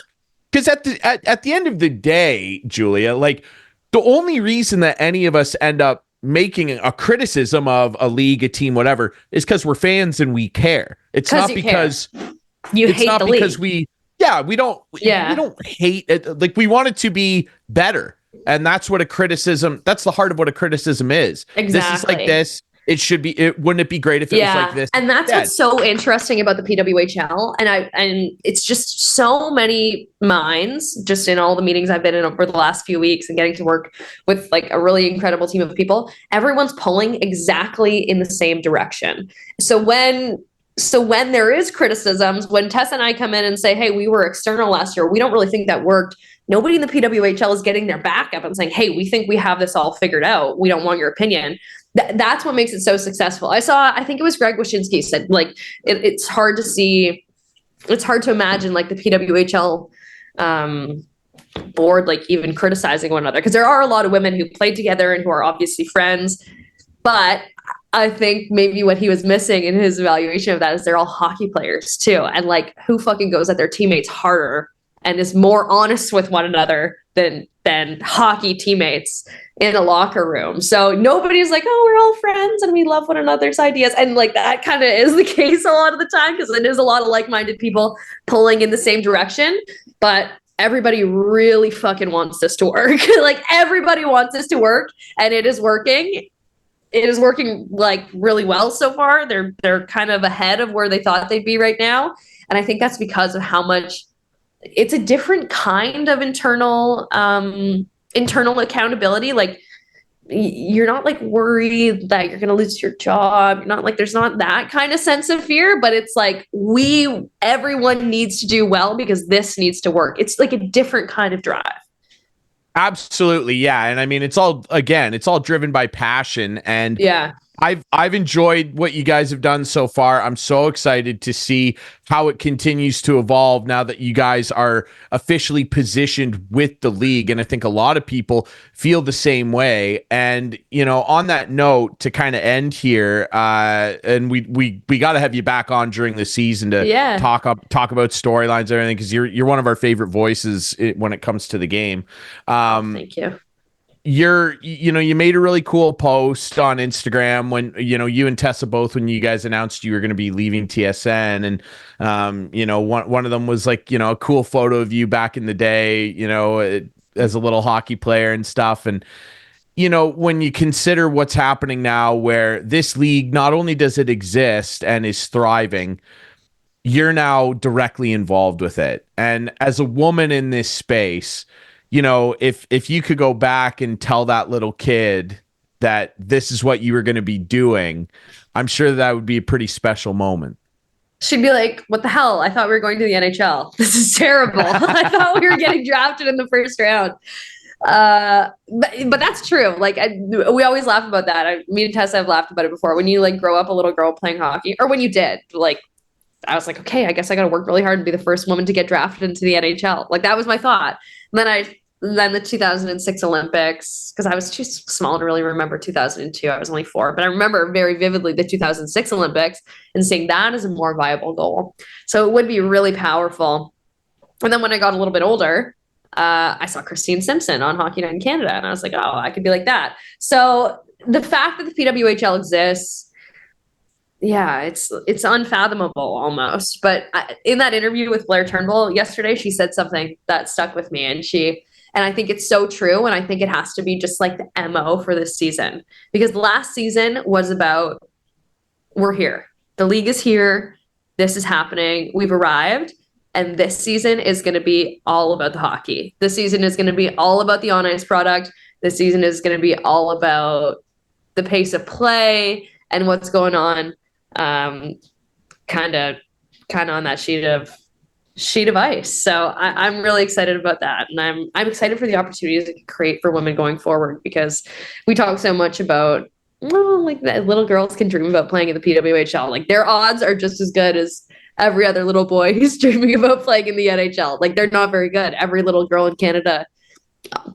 Speaker 1: because at the end of the day, Julia, like the only reason that any of us end up making a criticism of a league, a team, whatever, is because we're fans and we care. It's not because
Speaker 4: you hate the league.
Speaker 1: we don't hate it. Like, we want it to be better. And that's what that's the heart of what a criticism is.
Speaker 4: Exactly.
Speaker 1: This is like this. It should be, wouldn't it be great if it was like this?
Speaker 4: And that's what's so interesting about the PWHL. And it's just so many minds just in all the meetings I've been in over the last few weeks and getting to work with like a really incredible team of people. Everyone's pulling exactly in the same direction. So when there is criticisms, when Tess and I come in and say, hey, we were external last year, we don't really think that worked. Nobody in the PWHL is getting their back up and saying, hey, we think we have this all figured out. We don't want your opinion. That's what makes it so successful. I think it was Greg Wyshynski said, like, it's hard to see, it's hard to imagine like the PWHL board, like even criticizing one another. Because there are a lot of women who played together and who are obviously friends. But I think maybe what he was missing in his evaluation of that is they're all hockey players too. And like, who fucking goes at their teammates harder and is more honest with one another than hockey teammates in a locker room. So nobody's like, oh, we're all friends and we love one another's ideas. And like, that kind of is the case a lot of the time, because it is a lot of like-minded people pulling in the same direction. But everybody really fucking wants this to work. Like, everybody wants this to work, and it is working. It is working like really well so far. They're kind of ahead of where they thought they'd be right now. And I think that's because of how much it's a different kind of internal accountability. Like, you're not like worried that you're going to lose your job. You're not like, there's not that kind of sense of fear, but it's like, everyone needs to do well because this needs to work. It's like a different kind of drive.
Speaker 1: Absolutely. Yeah. And I mean, it's all driven by passion. And I've enjoyed what you guys have done so far. I'm so excited to see how it continues to evolve now that you guys are officially positioned with the league. And I think a lot of people feel the same way. And, on that note, to kind of end here, and we got to have you back on during the season to talk about storylines and everything, because you're one of our favorite voices when it comes to the game.
Speaker 4: Thank you.
Speaker 1: You made a really cool post on Instagram when, you and Tessa both, when you guys announced you were going to be leaving TSN, and, one of them was like, a cool photo of you back in the day, as a little hockey player and stuff. And, when you consider what's happening now, where this league, not only does it exist and is thriving, you're now directly involved with it. And as a woman in this space, if you could go back and tell that little kid that this is what you were going to be doing, I'm sure that would be a pretty special moment.
Speaker 4: She'd be like, what the hell? I thought we were going to the NHL. This is terrible. I thought we were getting drafted in the first round. But that's true. Like, we always laugh about that. Me and Tessa have laughed about it before. When you grow up a little girl playing hockey, or when you did, I was like, okay, I guess I got to work really hard and be the first woman to get drafted into the NHL. That was my thought. And then the 2006 Olympics, because I was too small to really remember 2002. I was only 4, but I remember very vividly the 2006 Olympics and seeing that as a more viable goal. So it would be really powerful. And then when I got a little bit older, I saw Christine Simpson on Hockey Night in Canada, and I was like, oh, I could be like that. So the fact that the PWHL exists, yeah, it's unfathomable almost. But in that interview with Blair Turnbull yesterday, she said something that stuck with me, and I think it's so true. And I think it has to be just the MO for this season, because last season was about, we're here. The league is here. This is happening. We've arrived. And this season is going to be all about the hockey. This season is going to be all about the on-ice product. This season is going to be all about the pace of play and what's going on, kind of on that sheet of ice. So I'm really excited about that, and I'm excited for the opportunities it can create for women going forward, because we talk so much about that little girls can dream about playing in the PWHL. Their odds are just as good as every other little boy who's dreaming about playing in the NHL. They're not very good. Every little girl in Canada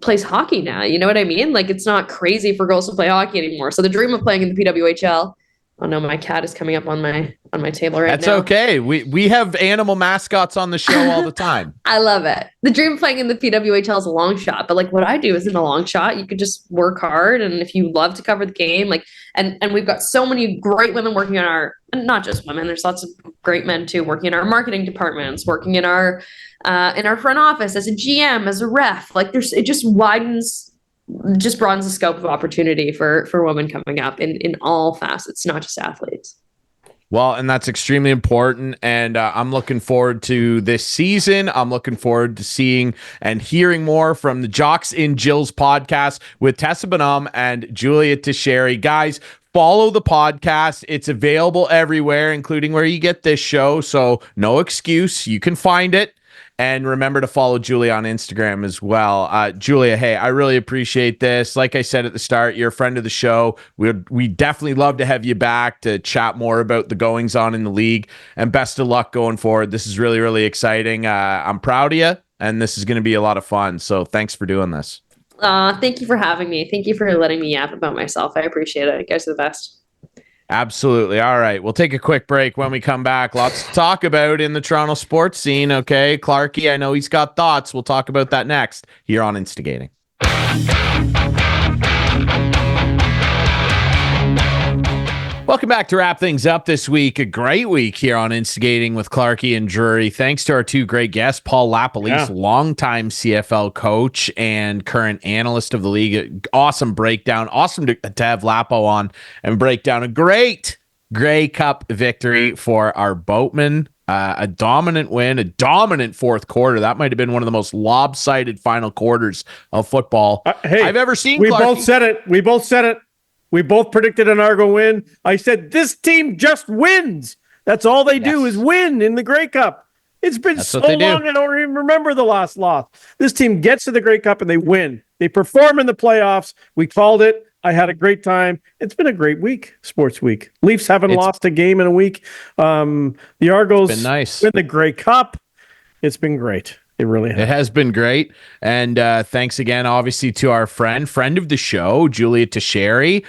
Speaker 4: plays hockey now. You know what I mean? It's not crazy for girls to play hockey anymore. So the dream of playing in the PWHL. Oh no, my cat is coming up on my table right now.
Speaker 1: That's okay. We have animal mascots on the show all the time.
Speaker 4: I love it. The dream of playing in the PWHL is a long shot, but what I do isn't a long shot. You could just work hard, and if you love to cover the game, and we've got so many great women working on and not just women. There's lots of great men too working in our marketing departments, working in our front office as a GM, as a ref. It just broadens the scope of opportunity for women coming up in all facets, not just athletes.
Speaker 1: Well, and that's extremely important. And I'm looking forward to this season. I'm looking forward to seeing and hearing more from the Jocks In Jills podcast with Tessa Bonhomme and Julia Tocheri. Guys, follow the podcast. It's available everywhere, including where you get this show. So no excuse. You can find it. And remember to follow Julia on Instagram as well. Julia, hey, I really appreciate this. Like I said at the start, you're a friend of the show. We definitely love to have you back to chat more about the goings on in the league. And best of luck going forward. This is really, really exciting. I'm proud of you, and this is going to be a lot of fun. So thanks for doing this.
Speaker 4: Thank you for having me. Thank you for letting me yap about myself. I appreciate it. You guys are the best.
Speaker 1: Absolutely. All right. We'll take a quick break. When we come back, lots to talk about in the Toronto sports scene. Okay. Clarkey, I know he's got thoughts. We'll talk about that next here on Instigating. Welcome back to wrap things up this week. A great week here on Instigating with Clarkey and Drury. Thanks to our two great guests, Paul LaPolice, longtime CFL coach and current analyst of the league. Awesome breakdown. Awesome to have Lapo on and break down a great Grey Cup victory for our boatmen. A dominant win, a dominant fourth quarter. That might have been one of the most lopsided final quarters of football I've ever seen.
Speaker 3: We both said it. We both predicted an Argo win. I said, this team just wins. That's all they do is win in the Grey Cup. It's been so long, I don't even remember the last loss. This team gets to the Grey Cup and they win. They perform in the playoffs. We called it. I had a great time. It's been a great week, sports week. Leafs haven't lost a game in a week. The Argos
Speaker 1: been nice.
Speaker 3: win the Grey Cup. It's been great. It really has.
Speaker 1: It has been great. And thanks again, obviously, to our friend of the show, Julia Tocheri,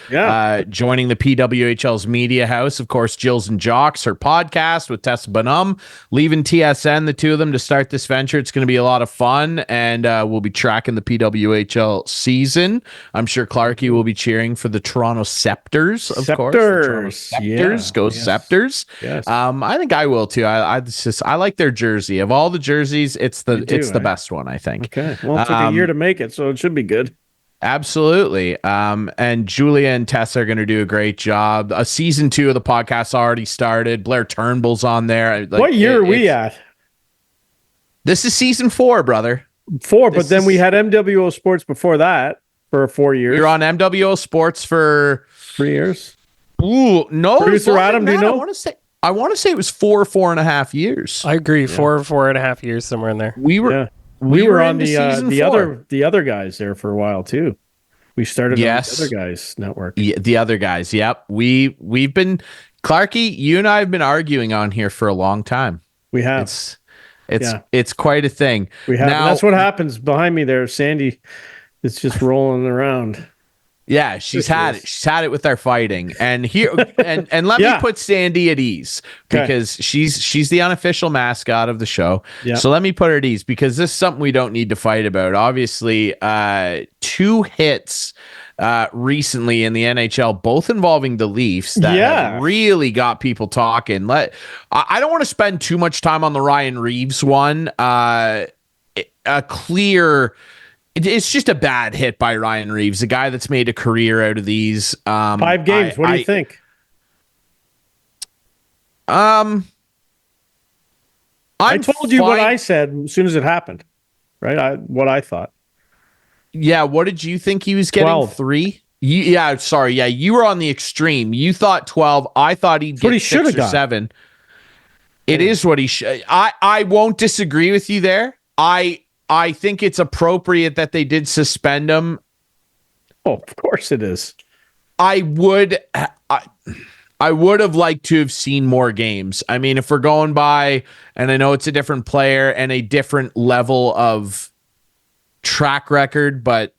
Speaker 1: joining the PWHL's media house. Of course, Jills and Jocks, her podcast with Tessa Bonhomme, leaving TSN, the two of them, to start this venture. It's going to be a lot of fun, and we'll be tracking the PWHL season. I'm sure Clarkey will be cheering for the Toronto Scepters, of course. The Toronto Scepters. Go Scepters. Yes. I think I will, too. I like their jersey. Of all the jerseys, it's the best one, I think.
Speaker 3: Okay. Well, it took a year to make it, so it should be good.
Speaker 1: Absolutely. And Julia and Tessa are going to do a great job. Season 2 of the podcast already started. Blair Turnbull's on there.
Speaker 3: What year are we at?
Speaker 1: This is season 4, brother.
Speaker 3: 4, but then we had MWO Sports before that for 4 years.
Speaker 1: You're on MWO Sports for
Speaker 3: 3 years.
Speaker 1: Ooh, no.
Speaker 3: Producer Adam, do you know?
Speaker 1: I want to say it was 4.5 years.
Speaker 5: I agree. 4.5 years, somewhere in there.
Speaker 1: We were
Speaker 3: on the other guys there for a while too. We started on the other guys network.
Speaker 1: Yeah, the other guys. Yep. We've been, Clarkey, you and I have been arguing on here for a long time.
Speaker 3: We have.
Speaker 1: It's quite a thing.
Speaker 3: We have. Now, that's what happens behind me there. Sandy is just rolling around.
Speaker 1: Yeah, she's had it. She's had it with our fighting. And here and let me put Sandy at ease, because she's the unofficial mascot of the show. Yeah. So let me put her at ease, because this is something we don't need to fight about. Obviously, 2 hits recently in the NHL, both involving the Leafs, that have really got people talking. I don't want to spend too much time on the Ryan Reaves one. It's just a bad hit by Ryan Reaves, a guy that's made a career out of these.
Speaker 3: 5 games. What do you think? I told you what I said as soon as it happened, right? What I thought.
Speaker 1: Yeah. What did you think he was getting?
Speaker 3: 12.
Speaker 1: 3? Sorry. Yeah. You were on the extreme. You thought 12. I thought he'd get 6 or 7. It is what he should. I won't disagree with you there. I think it's appropriate that they did suspend him.
Speaker 3: Oh, of course it is.
Speaker 1: I would have liked to have seen more games. I mean, if we're going by, and I know it's a different player and a different level of track record, but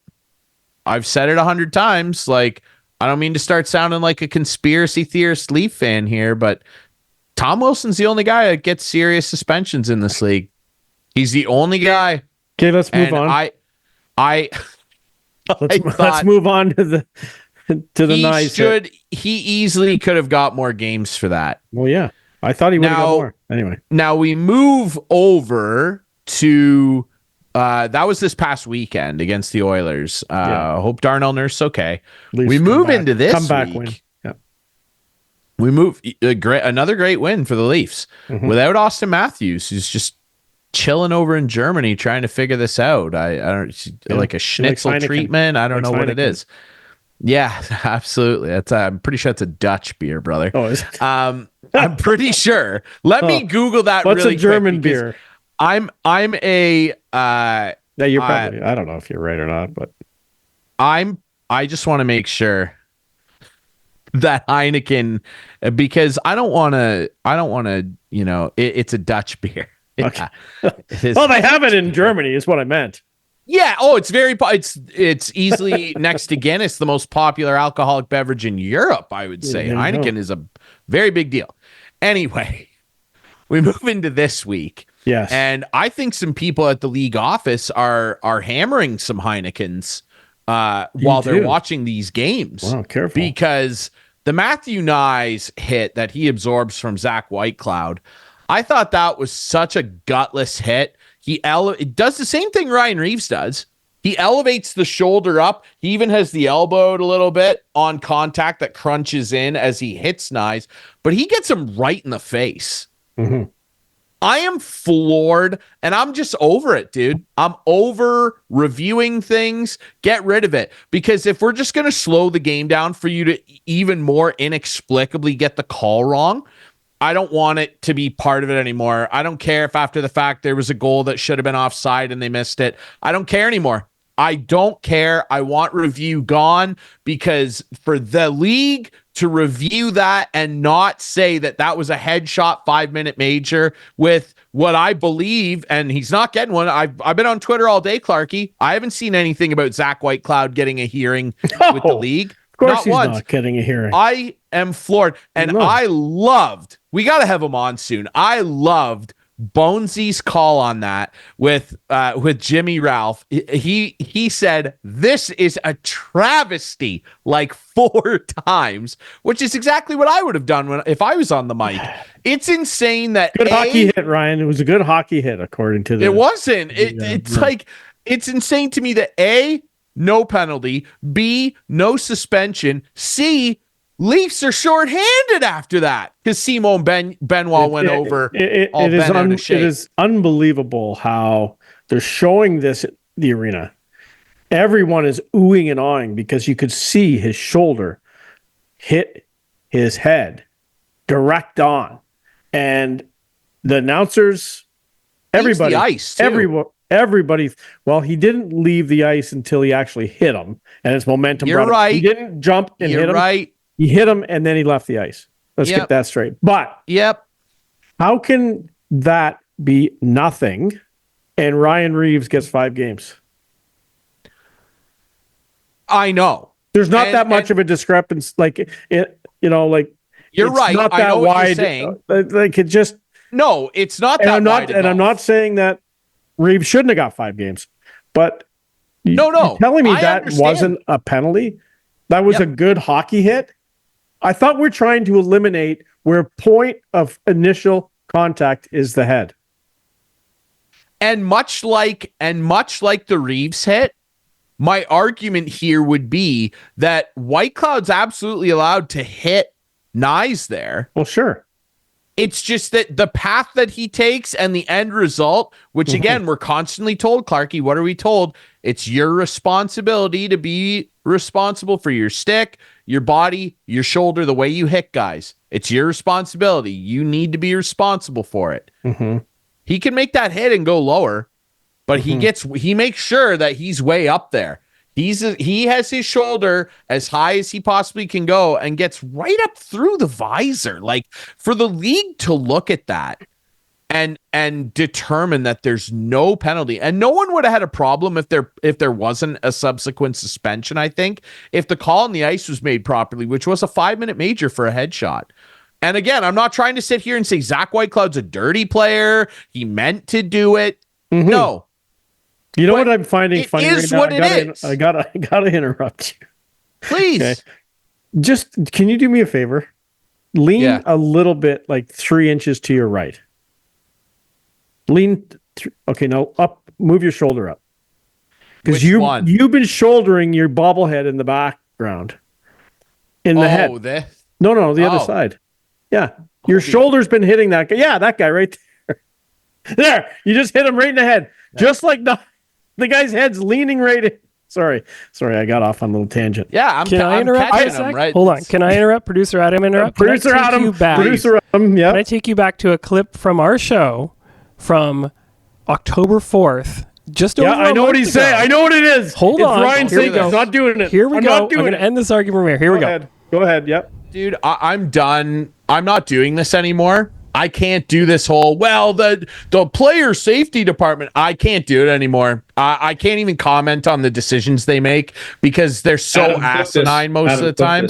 Speaker 1: I've said it 100 times. Like, I don't mean to start sounding like a conspiracy theorist Leaf fan here, but Tom Wilson's the only guy that gets serious suspensions in this league. He's the only guy.
Speaker 3: Okay, let's move on. Let's move on to the nice.
Speaker 1: He easily could have got more games for that.
Speaker 3: Well, yeah, I thought he would have got more. Anyway,
Speaker 1: now we move over to that was this past weekend against the Oilers. Hope Darnell Nurse's okay.
Speaker 3: Leafs
Speaker 1: we move into this
Speaker 3: comeback
Speaker 1: week.
Speaker 3: Win. Yeah.
Speaker 1: We move another great win for the Leafs without Austin Matthews, who's just chilling over in Germany trying to figure this out. I don't like a schnitzel treatment. I don't know what it is. Yeah, absolutely. I'm pretty sure it's a Dutch beer, brother.
Speaker 3: Oh, is it?
Speaker 1: I'm pretty sure. Let me Google that.
Speaker 3: What's
Speaker 1: really
Speaker 3: a German
Speaker 1: quick,
Speaker 3: beer?
Speaker 1: I'm a
Speaker 3: yeah, you're probably I don't know if you're right or not, but
Speaker 1: I just want to make sure that Heineken, because I don't want to, it's a Dutch beer.
Speaker 3: Okay. Well, they have it in Germany, is what I meant.
Speaker 1: Yeah. Oh, it's it's easily next to Guinness, the most popular alcoholic beverage in Europe, I would say. Heineken is a very big deal. Anyway, we move into this week.
Speaker 3: Yes.
Speaker 1: And I think some people at the league office are hammering some Heinekens while they're watching these games.
Speaker 3: Wow, careful.
Speaker 1: Because the Matthew Nyes hit that he absorbs from Zach Whitecloud, I thought that was such a gutless hit. It does the same thing Ryan Reaves does. He elevates the shoulder up. He even has the elbow a little bit on contact that crunches in as he hits Nyes, but he gets him right in the face.
Speaker 3: Mm-hmm.
Speaker 1: I am floored, and I'm just over it, dude. I'm over reviewing things. Get rid of it. Because if we're just going to slow the game down for you to even more inexplicably get the call wrong, I don't want it to be part of it anymore. I don't care if after the fact there was a goal that should have been offside and they missed it. I don't care anymore. I don't care. I want review gone, because for the league to review that and not say that that was a headshot 5-minute major with what I believe, and he's not getting one. I've been on Twitter all day, Clarkey. I haven't seen anything about Zach Whitecloud getting a hearing with the league.
Speaker 3: Of course,
Speaker 1: not
Speaker 3: he's
Speaker 1: once.
Speaker 3: not getting a hearing.
Speaker 1: I am floored, and I loved. We got to have him on soon. I loved Bonesy's call on that with Jimmy Ralph. He said this is a travesty like 4 times, which is exactly what I would have done if I was on the mic. It's insane that
Speaker 3: good hockey hit, Ryan. It was a good hockey hit according to the.
Speaker 1: It wasn't. It's like, it's insane to me that A, no penalty, B, no suspension, C, Leafs are shorthanded after that because Simon Benoit went over.
Speaker 3: It is unbelievable how they're showing this at the arena. Everyone is oohing and awing because you could see his shoulder hit his head direct on, and the announcers, everybody,
Speaker 1: the ice too.
Speaker 3: Everybody. Well, he didn't leave the ice until he actually hit him, and his momentum.
Speaker 1: You're right.
Speaker 3: He didn't jump and hit him.
Speaker 1: Right.
Speaker 3: He hit him and then he left the ice. Let's get that straight. But how can that be nothing and Ryan Reaves gets 5 games?
Speaker 1: I know.
Speaker 3: There's not that much of a discrepancy. Like it,
Speaker 1: you're right.
Speaker 3: Not that
Speaker 1: I know
Speaker 3: wide.
Speaker 1: What you're saying.
Speaker 3: Like it just.
Speaker 1: No, it's not that wide.
Speaker 3: And I'm not saying that Reaves shouldn't have got 5 games, but
Speaker 1: no.
Speaker 3: You're telling me that
Speaker 1: understand.
Speaker 3: wasn't a penalty? That was a good hockey hit? I thought we're trying to eliminate where point of initial contact is the head.
Speaker 1: And much like the Reaves hit, my argument here would be that Whitecloud's absolutely allowed to hit Nyes there.
Speaker 3: Well, sure.
Speaker 1: It's just that the path that he takes and the end result, which again, we're constantly told, Clarkey, what are we told? It's your responsibility to be responsible for your stick, your body, your shoulder, the way you hit guys. It's your responsibility. You need to be responsible for it. He can make that hit and go lower, but he makes sure that he's way up there. He has his shoulder as high as he possibly can go and gets right up through the visor. Like, for the league to look at that and determine that there's no penalty, and no one would have had a problem if there wasn't a subsequent suspension. I think if the call on the ice was made properly, which was a 5-minute major for a headshot. And again, I'm not trying to sit here and say Zach Whitecloud's a dirty player. He meant to do it. No.
Speaker 3: You know what I'm finding funny
Speaker 1: is
Speaker 3: right
Speaker 1: what
Speaker 3: now?
Speaker 1: it is.
Speaker 3: I gotta interrupt you.
Speaker 1: Please.
Speaker 3: Okay. Just, can you do me a favor? Lean a little bit, like 3 inches to your right. Okay, now up, move your shoulder up. Because you've been shouldering your bobblehead in the background. In the head.
Speaker 1: This?
Speaker 3: No, the other side. Yeah. Your shoulder's been hitting that guy. Yeah, that guy right there. There. You just hit him right in the head. Yeah. Just like the guy's head's leaning right in. Sorry, I got off on a little tangent.
Speaker 1: Yeah,
Speaker 5: Can I interrupt
Speaker 1: catching him, right?
Speaker 5: Hold on. Can I interrupt? Producer Adam, interrupt?
Speaker 3: Producer Adam, yeah.
Speaker 5: Can I take you back to a clip from our show from October 4th? Just over
Speaker 3: I know what he's saying. I know what it is.
Speaker 5: Hold on.
Speaker 3: Ryan saying he's not doing it.
Speaker 5: Here we go. I'm going to end this argument right here. Here we go.
Speaker 3: Go ahead. Yep.
Speaker 1: Dude, I'm done. I'm not doing this anymore. I can't do this whole, the player safety department. I can't do it anymore. I can't even comment on the decisions they make because they're so asinine most of the time.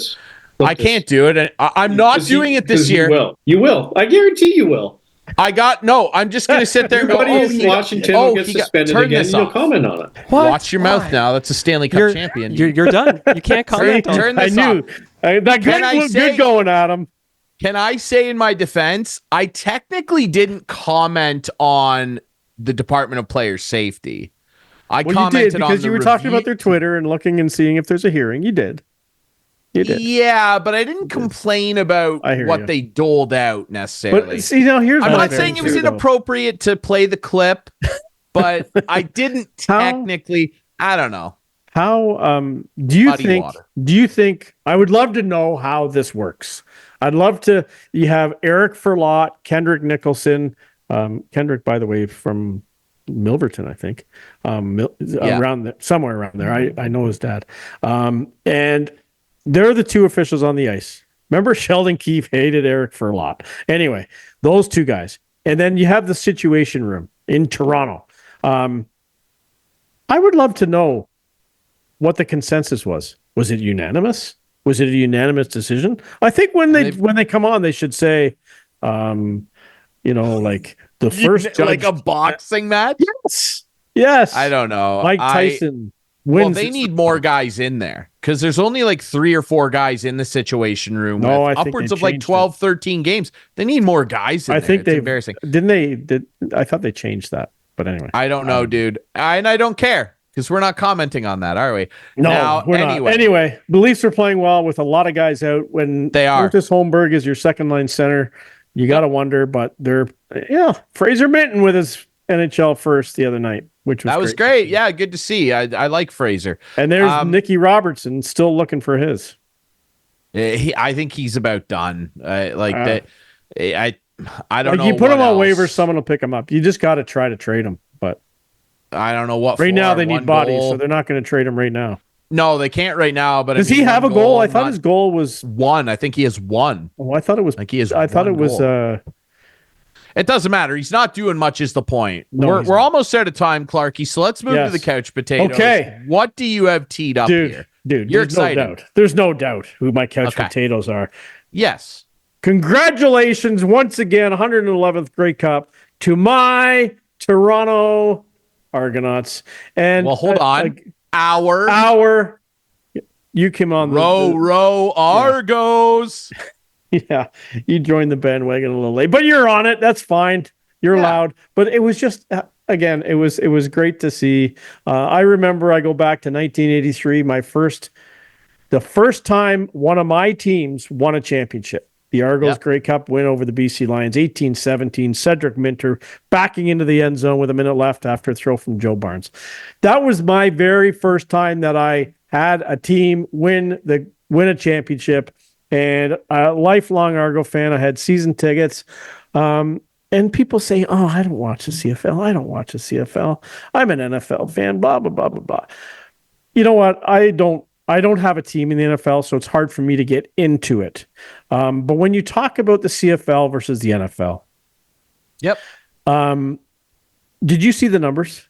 Speaker 1: I can't do it. I'm not doing it this year.
Speaker 6: You will. I guarantee you will.
Speaker 1: I'm just going to sit there and go,
Speaker 6: in Washington will get suspended again and you'll comment on it.
Speaker 5: What?
Speaker 1: Watch your mouth now. That's a Stanley Cup champion.
Speaker 5: You're done. You can't comment on it.
Speaker 1: Turn this off.
Speaker 3: That good going, Adam.
Speaker 1: Can I say in my defense, I technically didn't comment on the Department of Player Safety. I commented
Speaker 3: you did, because you were talking about their Twitter and looking and seeing if there's a hearing. You did.
Speaker 1: Yeah, but I didn't complain about what they doled out necessarily.
Speaker 3: But see, now here's
Speaker 1: I'm not saying it was inappropriate to play the clip, but I didn't technically. I don't know.
Speaker 3: How do you think I would love to know how this works? I'd love to. You have Eric Ferlot, Kendrick Nicholson, Kendrick, by the way, from Milverton, I think, somewhere around there. I know his dad. And they're the two officials on the ice. Remember, Sheldon Keefe hated Eric for a lot. Anyway, those two guys. And then you have the Situation Room in Toronto. I would love to know what the consensus was. Was it unanimous? Was it a unanimous decision? I think when they come on, they should say, like the first judge,
Speaker 1: like a boxing match.
Speaker 3: Yes.
Speaker 1: I don't know.
Speaker 3: Mike Tyson wins.
Speaker 1: Well, they need more guys in there because there's only like 3 or 4 guys in the Situation Room.
Speaker 3: No,
Speaker 1: with upwards of like 12, 13 games. They need more guys in there. I think it's embarrassing.
Speaker 3: I thought they changed that. But anyway,
Speaker 1: I don't know, dude. And I don't care because we're not commenting on that, are we?
Speaker 3: No, we're not. Anyway, the Leafs are playing well with a lot of guys out. When
Speaker 1: they are,
Speaker 3: Curtis Holmberg is your second line center, you got to wonder. But Fraser Minton with his NHL first the other night, which was
Speaker 1: great. Yeah, good to see. I like Fraser.
Speaker 3: And there's Nicky Robertson still looking for his.
Speaker 1: I think he's about done. I don't know.
Speaker 3: You put him on waivers, someone will pick him up. You just got to try to trade him. But
Speaker 1: I don't know what.
Speaker 3: Right now they need bodies, so they're not going to trade him right now.
Speaker 1: No, they can't right now. But
Speaker 3: does he have a goal? I thought his goal was
Speaker 1: 1. I think he has 1.
Speaker 3: Oh, I thought it was.
Speaker 1: Like he has.
Speaker 3: I thought it was.
Speaker 1: It doesn't matter. He's not doing much. Is the point?
Speaker 3: No,
Speaker 1: we're almost out of time, Clarky. So let's move to the couch potatoes.
Speaker 3: Okay.
Speaker 1: What do you have teed up here,
Speaker 3: dude?
Speaker 1: You're excited.
Speaker 3: There's no doubt who my couch potatoes are.
Speaker 1: Yes.
Speaker 3: Congratulations once again, 111th Grey Cup to my Toronto Argonauts. And
Speaker 1: hold on,
Speaker 3: our you came on
Speaker 1: row Argos.
Speaker 3: Yeah, you joined the bandwagon a little late, but you're on it. That's fine. You're allowed. But it was just again, it was great to see. I remember I go back to 1983, the first time one of my teams won a championship. The Argos Grey Cup win over the BC Lions, 18-17. Cedric Minter backing into the end zone with a minute left after a throw from Joe Barnes. That was my very first time that I had a team win a championship, and a lifelong Argo fan. I had season tickets. And people say, "Oh, I don't watch the CFL. I don't watch the CFL. I'm an NFL fan." Blah blah blah blah blah. You know what? I don't have a team in the NFL, so it's hard for me to get into it. But when you talk about the CFL versus the NFL, did you see the numbers?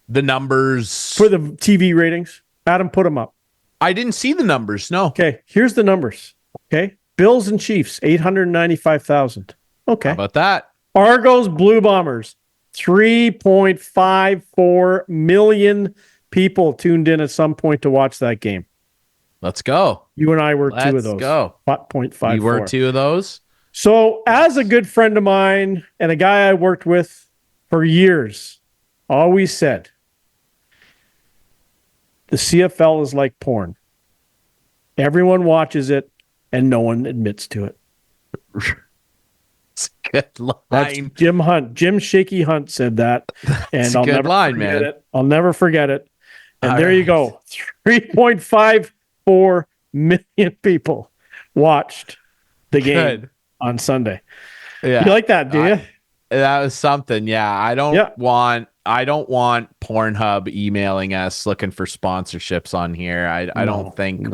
Speaker 1: The numbers
Speaker 3: for the TV ratings? Adam, put them up.
Speaker 1: I didn't see the numbers. No.
Speaker 3: Okay, here's the numbers. Okay, Bills and Chiefs, 895,000. Okay,
Speaker 1: how about that?
Speaker 3: Argos Blue Bombers, 3.54 million people tuned in at some point to watch that game.
Speaker 1: Let's go.
Speaker 3: You and I were 2 of those.
Speaker 1: Let's go.
Speaker 3: 0.54.
Speaker 1: You were 2 of those?
Speaker 3: So as a good friend of mine and a guy I worked with for years always said, the CFL is like porn. Everyone watches it and no one admits to it.
Speaker 1: It's a good line.
Speaker 3: That's Jim Hunt. Jim Shaky Hunt said that. And I'll never forget it. I'll never forget it. And there you go. 3.54 million people watched the game on Sunday.
Speaker 1: Yeah.
Speaker 3: You like that, do you?
Speaker 1: That was something. Yeah. I don't want Pornhub emailing us looking for sponsorships on here. I don't think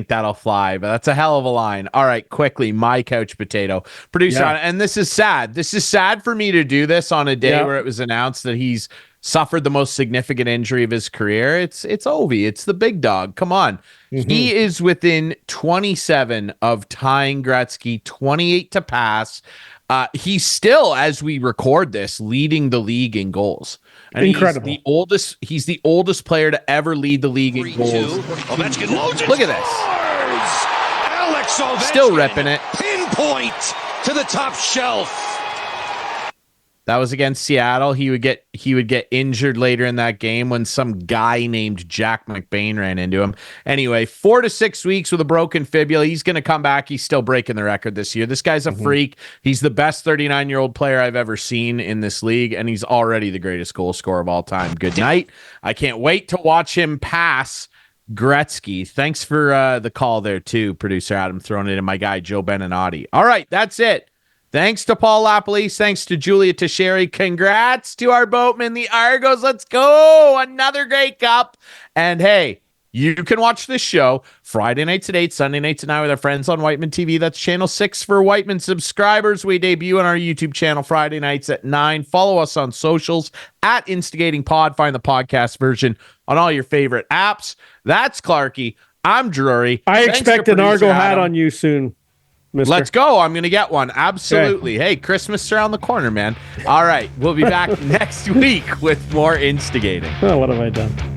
Speaker 1: that'll fly, but that's a hell of a line. All right, quickly, my couch potato. Producer, and this is sad. This is sad for me to do this on a day where it was announced that he's suffered the most significant injury of his career. It's Ovi. It's the big dog. Come on. Mm-hmm. He is within 27 of tying Gretzky, 28 to pass. He's still, as we record this, leading the league in goals. And
Speaker 3: incredible.
Speaker 1: He's the oldest player to ever lead the league in goals. Look at this.
Speaker 7: Alex Ovechkin,
Speaker 1: still repping it.
Speaker 7: Pinpoint to the top shelf.
Speaker 1: That was against Seattle. He would get injured later in that game when some guy named Jack McBain ran into him. Anyway, 4 to 6 weeks with a broken fibula. He's going to come back. He's still breaking the record this year. This guy's a freak. He's the best 39-year-old player I've ever seen in this league, and he's already the greatest goal scorer of all time. Good night. I can't wait to watch him pass Gretzky. Thanks for the call there too, producer Adam, throwing it in my guy Joe Beninati. All right, that's it. Thanks to Paul LaPolice. Thanks to Julia Tocheri. Congrats to our boatman, the Argos. Let's go. Another great cup. And hey, you can watch this show Friday nights at 8, Sunday nights at 9 with our friends on Whiteman TV. That's channel 6 for Whiteman subscribers. We debut on our YouTube channel Friday nights at 9. Follow us on socials at InstigatingPod. Find the podcast version on all your favorite apps. That's Clarkey. I'm Drury.
Speaker 3: I expect an Argo hat on you soon. Mister.
Speaker 1: Let's go. I'm going to get one. Absolutely. Okay. Hey, Christmas is around the corner, man. All right. We'll be back next week with more instigating.
Speaker 3: Oh, what have I done?